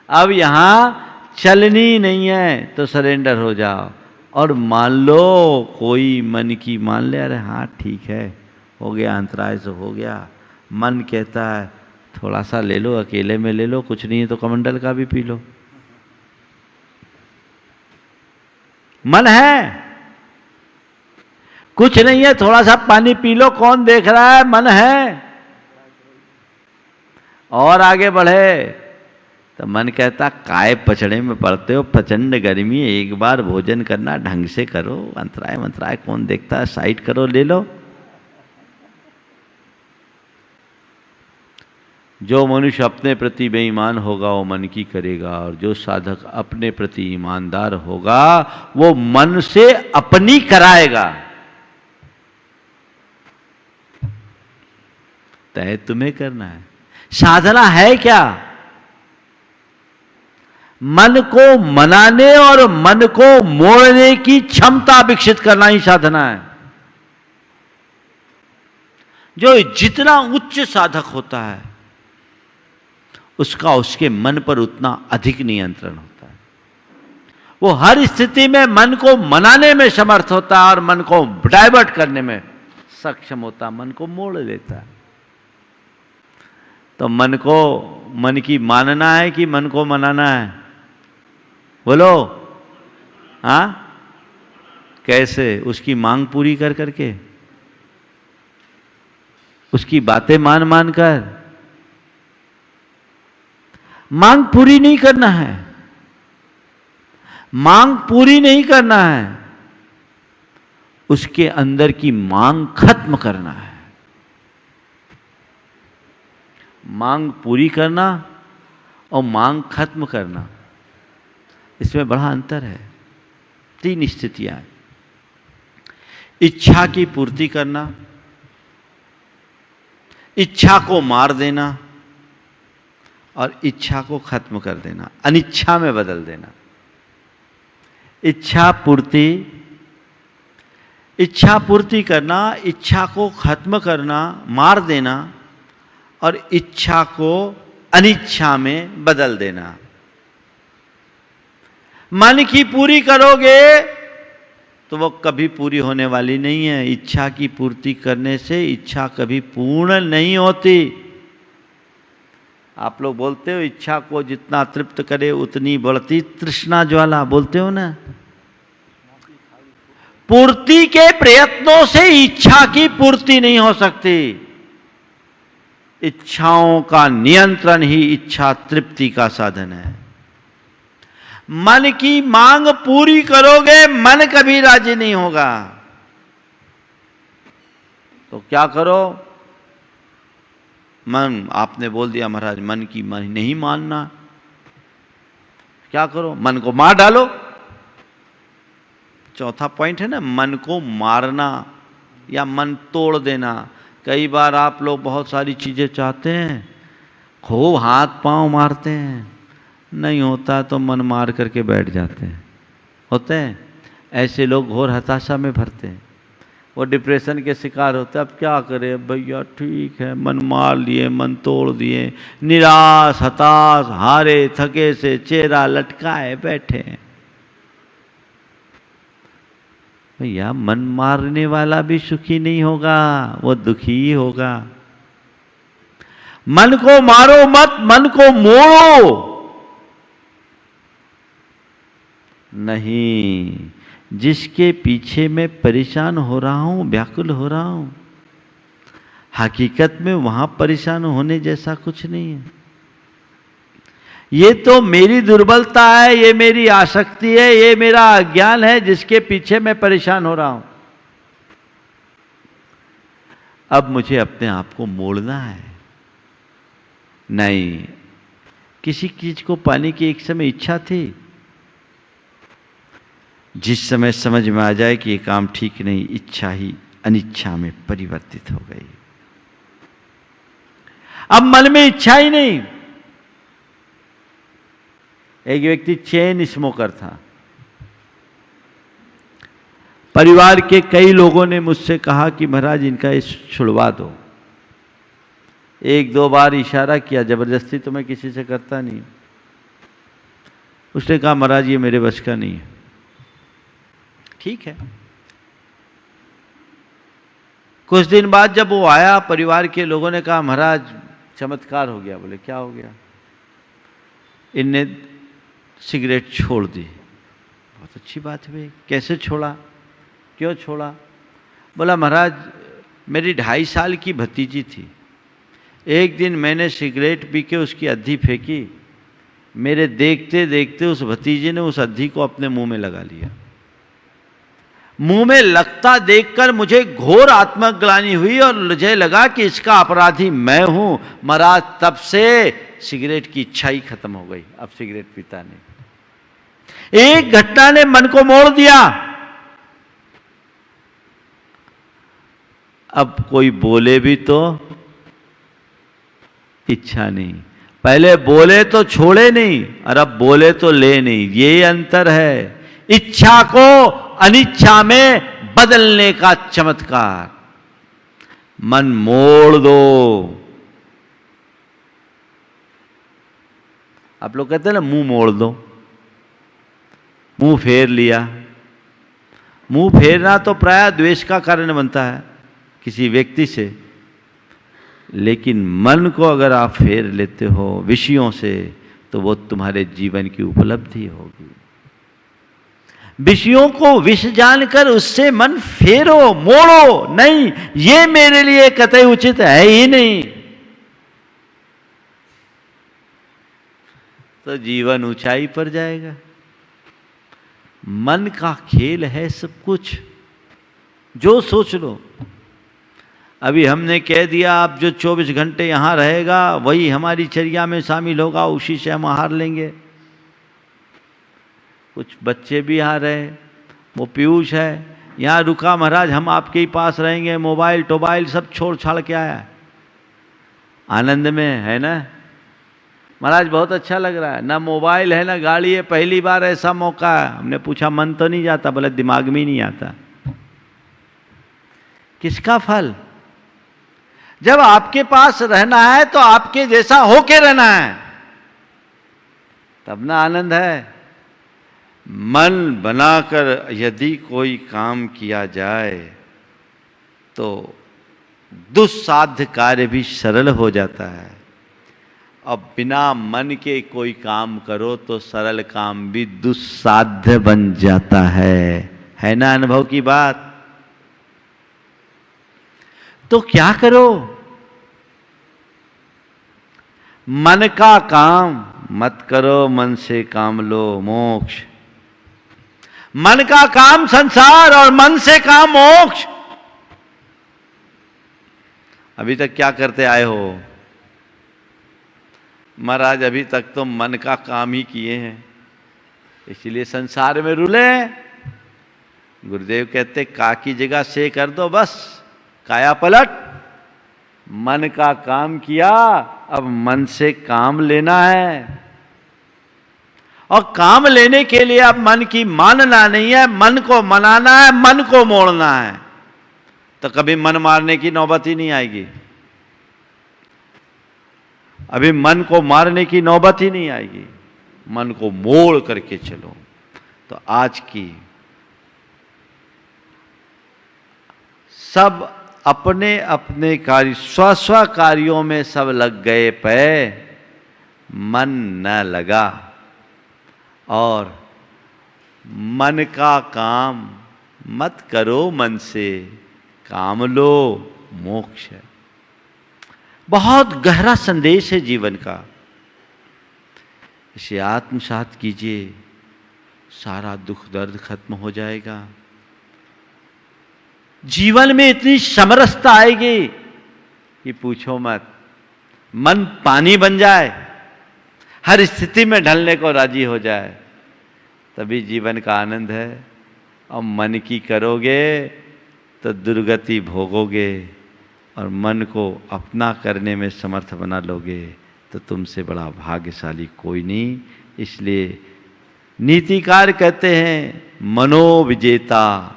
अब यहाँ चलनी नहीं है तो सरेंडर हो जाओ और मान लो कोई मन की मान ले, अरे हाँ ठीक है, हो गया अंतराय से हो गया। मन कहता है थोड़ा सा ले लो, अकेले में ले लो, कुछ नहीं है तो कमंडल का भी पी लो। मन है, कुछ नहीं है, थोड़ा सा पानी पी लो, कौन देख रहा है, मन है। और आगे बढ़े तो मन कहता काय पचड़े में पड़ते हो, प्रचंड गर्मी है, एक बार भोजन करना ढंग से करो, अंतराय मंतराय कौन देखता है, साइड करो, ले लो। जो मनुष्य अपने प्रति बेईमान होगा वो मन की करेगा, और जो साधक अपने प्रति ईमानदार होगा वो मन से अपनी कराएगा। तय तुम्हें करना है। साधना है क्या? मन को मनाने और मन को मोड़ने की क्षमता विकसित करना ही साधना है। जो जितना उच्च साधक होता है उसका उसके मन पर उतना अधिक नियंत्रण होता है। वो हर स्थिति में मन को मनाने में समर्थ होता है और मन को डाइवर्ट करने में सक्षम होता है, मन को मोड़ लेता है। तो मन को मन की मानना है कि मन को मनाना है? बोलो हाँ, कैसे? उसकी मांग पूरी कर करके, उसकी बातें मान मान कर। मांग पूरी नहीं करना है, मांग पूरी नहीं करना है, उसके अंदर की मांग खत्म करना है। मांग पूरी करना और मांग खत्म करना, इसमें बड़ा अंतर है। 3 स्थितियां हैं। इच्छा की पूर्ति करना, इच्छा को मार देना और इच्छा को खत्म कर देना, अनिच्छा में बदल देना। इच्छा पूर्ति करना, इच्छा को खत्म करना, मार देना और इच्छा को अनिच्छा में बदल देना। मन की पूरी करोगे तो वो कभी पूरी होने वाली नहीं है। इच्छा की पूर्ति करने से इच्छा कभी पूर्ण नहीं होती। आप लोग बोलते हो इच्छा को जितना तृप्त करे उतनी बढ़ती तृष्णा ज्वाला, बोलते हो ना। पूर्ति के प्रयत्नों से इच्छा की पूर्ति नहीं हो सकती। इच्छाओं का नियंत्रण ही इच्छा तृप्ति का साधन है। मन की मांग पूरी करोगे, मन कभी राजी नहीं होगा। तो क्या करो? मन, आपने बोल दिया महाराज मन की नहीं मानना, क्या करो? मन को मार डालो। चौथा पॉइंट है ना, मन को मारना या मन तोड़ देना। कई बार आप लोग बहुत सारी चीजें चाहते हैं, खूब हाथ पांव मारते हैं, नहीं होता तो मन मार करके बैठ जाते हैं। होते हैं ऐसे लोग, घोर हताशा में भरते हैं, वो डिप्रेशन के शिकार होते हैं। अब क्या करें भैया, ठीक है मन मार लिए, मन तोड़ दिए, निराश हताश हारे थके से चेहरा लटकाए बैठे हैं। भैया मन मारने वाला भी सुखी नहीं होगा, वो दुखी ही होगा। मन को मारो मत, मन को मोड़ो नहीं। जिसके पीछे मैं परेशान हो रहा हूं, व्याकुल हो रहा हूं, हकीकत में वहां परेशान होने जैसा कुछ नहीं है। ये तो मेरी दुर्बलता है, ये मेरी आसक्ति है, ये मेरा अज्ञान है जिसके पीछे मैं परेशान हो रहा हूं। अब मुझे अपने आप को मोड़ना है। नहीं, किसी चीज को पाने की एक समय इच्छा थी, जिस समय समझ में आ जाए कि ये काम ठीक नहीं, इच्छा ही अनिच्छा में परिवर्तित हो गई। अब मन में इच्छा ही नहीं। एक व्यक्ति चेन स्मोकर था। परिवार के कई लोगों ने मुझसे कहा कि महाराज इनका इस छुड़वा दो। 1-2 बार इशारा किया, जबरदस्ती तो मैं किसी से करता नहीं। उसने कहा महाराज ये मेरे बस का नहीं है। ठीक है। कुछ दिन बाद जब वो आया, परिवार के लोगों ने कहा महाराज चमत्कार हो गया। बोले क्या हो गया? इनने सिगरेट छोड़ दी। बहुत अच्छी बात है। कैसे छोड़ा, क्यों छोड़ा? बोला महाराज मेरी 2.5 साल की भतीजी थी। एक दिन मैंने सिगरेट पी के उसकी अद्धी फेंकी। मेरे देखते देखते उस भतीजे ने उस अद्धी को अपने मुंह में लगा लिया। मुंह में लगता देखकर मुझे घोर आत्मग्लानि हुई और मुझे लगा कि इसका अपराधी मैं हूं। महाराज तब से सिगरेट की इच्छा ही खत्म हो गई। अब सिगरेट पीता नहीं। एक घटना ने मन को मोड़ दिया। अब कोई बोले भी तो इच्छा नहीं। पहले बोले तो छोड़े नहीं और अब बोले तो ले नहीं। ये अंतर है इच्छा को अनिच्छा में बदलने का चमत्कार। मन मोड़ दो। आप लोग कहते हैं ना मुंह मोड़ दो, मुंह फेर लिया। मुंह फेरना तो प्रायः द्वेष का कारण बनता है किसी व्यक्ति से, लेकिन मन को अगर आप फेर लेते हो विषयों से तो वो तुम्हारे जीवन की उपलब्धि होगी। विषयों को विष जानकर उससे मन फेरो, मोड़ो नहीं। ये मेरे लिए कतई उचित है ही नहीं। तो जीवन ऊंचाई पर जाएगा। मन का खेल है सब कुछ, जो सोच लो। अभी हमने कह दिया आप जो 24 घंटे यहाँ रहेगा वही हमारी चर्या में शामिल होगा, उसी से हम आहार लेंगे। कुछ बच्चे भी आ रहे, वो पीयूष है यहाँ रुका, महाराज हम आपके ही पास रहेंगे, मोबाइल टोबाइल सब छोड़ छाड़ के आया, आनंद में है ना महाराज, बहुत अच्छा लग रहा है, ना मोबाइल है ना गाड़ी है, पहली बार ऐसा मौका है। हमने पूछा मन तो नहीं जाता, बोले दिमाग में ही नहीं आता। किसका फल? जब आपके पास रहना है तो आपके जैसा होके रहना है, तब ना आनंद है। मन बनाकर यदि कोई काम किया जाए तो दुस्साध्य कार्य भी सरल हो जाता है, अब बिना मन के कोई काम करो तो सरल काम भी दुस्साध्य बन जाता है ना अनुभव की बात। तो क्या करो? मन का काम मत करो, मन से काम लो मोक्ष। मन का काम संसार और मन से काम मोक्ष। अभी तक क्या करते आए हो महाराज? अभी तक तो मन का काम ही किए हैं, इसलिए संसार में रुले। गुरुदेव कहते का की जगह से कर दो, बस काया पलट। मन का काम किया, अब मन से काम लेना है, और काम लेने के लिए अब मन की मानना नहीं है, मन को मनाना है, मन को मोड़ना है, तो कभी मन मारने की नौबत ही नहीं आएगी। अभी मन को मारने की नौबत ही नहीं आएगी, मन को मोड़ करके चलो। तो आज की सब अपने अपने कार्य स्व कार्यों में सब लग गए पे मन न लगा, और मन का काम मत करो, मन से काम लो मोक्ष है। बहुत गहरा संदेश है जीवन का, इसे आत्मसात कीजिए, सारा दुख दर्द खत्म हो जाएगा। जीवन में इतनी समरसता आएगी कि पूछो मत। मन पानी बन जाए, हर स्थिति में ढलने को राजी हो जाए, तभी जीवन का आनंद है। और मन की करोगे तो दुर्गति भोगोगे, और मन को अपना करने में समर्थ बना लोगे तो तुमसे बड़ा भाग्यशाली कोई नहीं। इसलिए नीतिकार कहते हैं मनोविजेता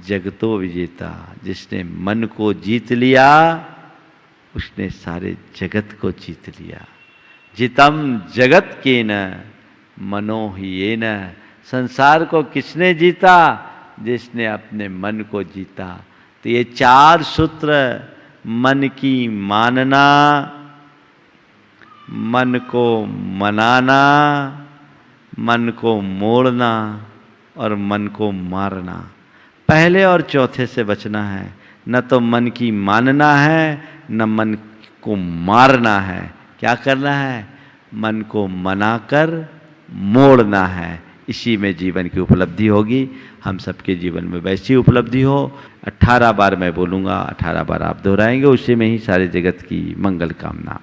जगतो विजेता। जिसने मन को जीत लिया उसने सारे जगत को जीत लिया। जितम जगत के न मनो ही ये न। संसार को किसने जीता? जिसने अपने मन को जीता। तो ये चार सूत्र, मन की मानना, मन को मनाना, मन को मोड़ना और मन को मारना, पहले और चौथे से बचना है। न तो मन की मानना है, न मन को मारना है। क्या करना है? मन को मनाकर मोड़ना है। इसी में जीवन की उपलब्धि होगी। हम सबके जीवन में वैसी उपलब्धि हो। 18 बार मैं बोलूँगा, 18 बार आप दोहराएंगे, उसी में ही सारे जगत की मंगल कामना।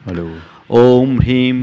हेलो। ओम ह्रीम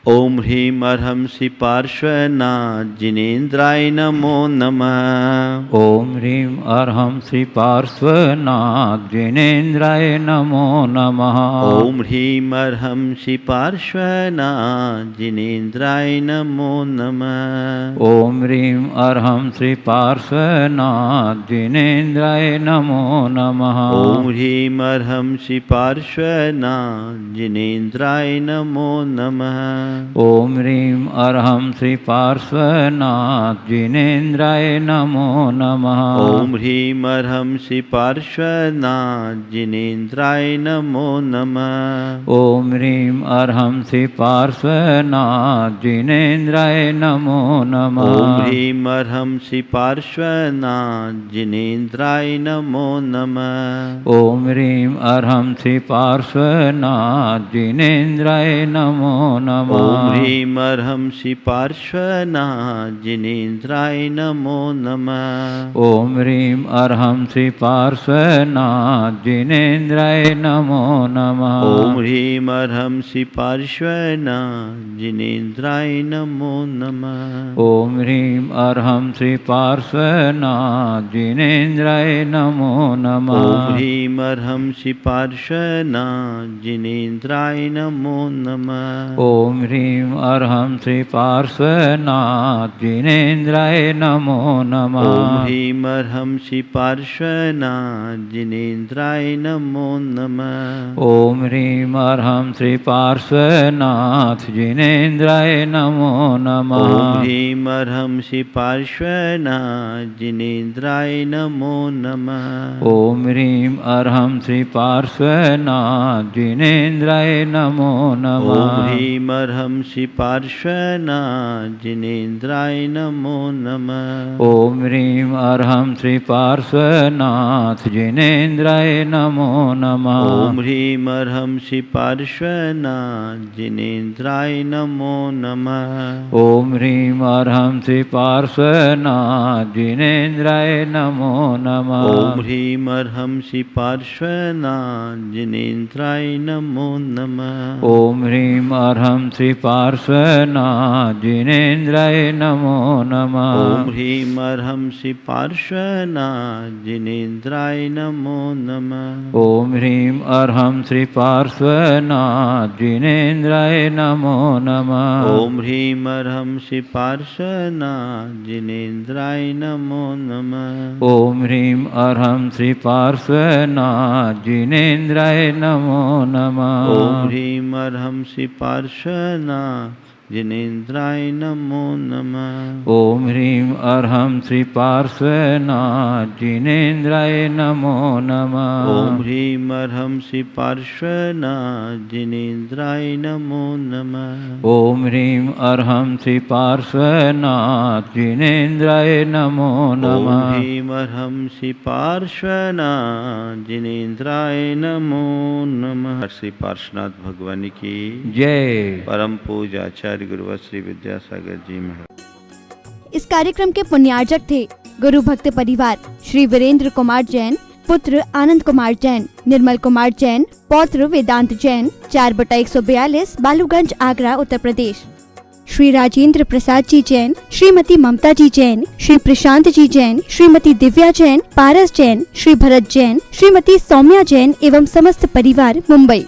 ओम ह्रीम अर्हं श्री पार्श्वनाथ जिनेन्द्राय नमो नमः। ओम ह्रीं अर्हं श्री पार्श्वनाथ जिनेन्द्राय नमो नमः। ओम ह्रीम अर्हं श्री पार्श्वनाथ जिनेन्द्राय नमो नमः। ओम ह्रीं अर्हं श्री पार्श्वनाथ जिनेन्द्राय नमो नमः। ओम ह्रीम अर्हं श्री पार्श्वनाथ जिनेन्द्राय नमो नमः। ओम ह्रीं अर्हं श्री पार्श्वनाथ जिनेन्द्राय नमो नमः। ओम ह्रीम अर्हं श्री पार्श्वनाथ जिनेन्द्राय नमो नमः। ओम ह्रीं अर्हं श्री पार्श्वनाथ जिनेन्द्राय नमो नमः। ओम ह्रीम अर्हं श्री पार्श्वनाथ जिनेन्द्राय नमो नमः। ओम ह्रीं अर्हं श्री पार्श्वनाथ जिनेन्द्राय नमो नमः। ओम ह्रीं अर्हंसि पार्श्वनाथ जिनेन्द्राय नमो नमः। ओम ह्रीं अर्हंसि पार्श्वनाथ जिनेन्द्राय नमो नमः। ओम ह्रीं अर्हंसि पार्श्वनाथ जिनेन्द्राय नमो नमः। ओम ह्रीं अर्हंसि पार्श्वनाथ जिनेन्द्राय नमो नमः। ओम ह्रीं अर्हंसि पार्श्वनाथ जिनेन्द्राय नमो नमः। ओम ह्रीं अर्हंसि पार्श्वनाथ जिनेन्द्राय नमो नमः। ओम ह्रीं अर्हंसि पार्श्वनाथ जिनेन्द्राय नमो नमः। ओम ह्रीं अर्हंसि पार्श्वनाथ जिनेन्द्राय नमो नमः। ओम ह्रीं अर्हंसि पार्श्वनाथ जिनेन्द्राय नमो नमः। ओम ह्रीं अर्हंसि पार्श्वनाथ जिनेन्द्राय नमो नमः। ओम ह्रीं अर्हंसि पार्श्वनाथ जिनेन्द्राय नमो नमः। ओम ह्रीं अर्हंसि पार्श्वनाथ जिनेन्द्राय नमो नमः। ओम ह्रीं अर्हंसि पार्श्वनाथ जिनेन्द्राय नमो नमः। ओम ह्रीं अर्हंसि पार्श्वनाथ जिनेन्द्राय नमो नमः। ओम ह्रीं अर्हंसि पार्श्वनाथ जिनेन्द्राय नमो नमः। ओम ह्रीं अर्हंसि पार्श्वनाथ जिनेन्द्राय नमो नमः। ओम ह्रीं अर्हंसि पार्श्वनाथ जिनेन्द्राय नमो नमः। ओम ह्रीं अर्हंसि पार्श्वनाथ जिनेन्द्राय नमो नमः। ओम ह्रीं अर्हंसि पार्श्वनाथ जिनेन्द्राय नमो नमः। ओम ह्रीं अर्हंसि पार्श्वनाथ जिनेन्द्राय नमो नमः। ओम ह्रीं अर्हंसि पार्श्वनाथ जिनेन्द्राय नमो नमः। ओम ह्रीं अर्हंसि पार्श्वनाथ जिनेन्द्राय नमो नमः। ओम ह्रीं अर्हंसि पार्श्वनाथ जिनेन्द्राय नमो नमः। ओम ह्रीं अर्हंसि पार्श्वनाथ जिनेन्द्राय नमो नमः। ओम ह्रीं अर्हंसि पार्श्वनाथ जिनेन्द्राय नमो नमः। श्री पार्श्वनाथ भगवान की जय। परम पूज्य आचार्य गुरुवर श्री विद्यासागर जी महाराज। इस कार्यक्रम के पुण्यार्जक थे गुरु भक्त परिवार श्री वीरेंद्र कुमार जैन, पुत्र आनंद कुमार जैन, निर्मल कुमार जैन, पौत्र वेदांत जैन, 4/142 बालूगंज, आगरा, उत्तर प्रदेश। श्री राजेंद्र प्रसाद जी जैन, श्रीमती ममता जी जैन, श्री प्रशांत जी जैन, श्रीमती दिव्या जैन, पारस जैन, श्री भरत जैन, श्रीमती सौम्या जैन एवं समस्त परिवार, मुंबई।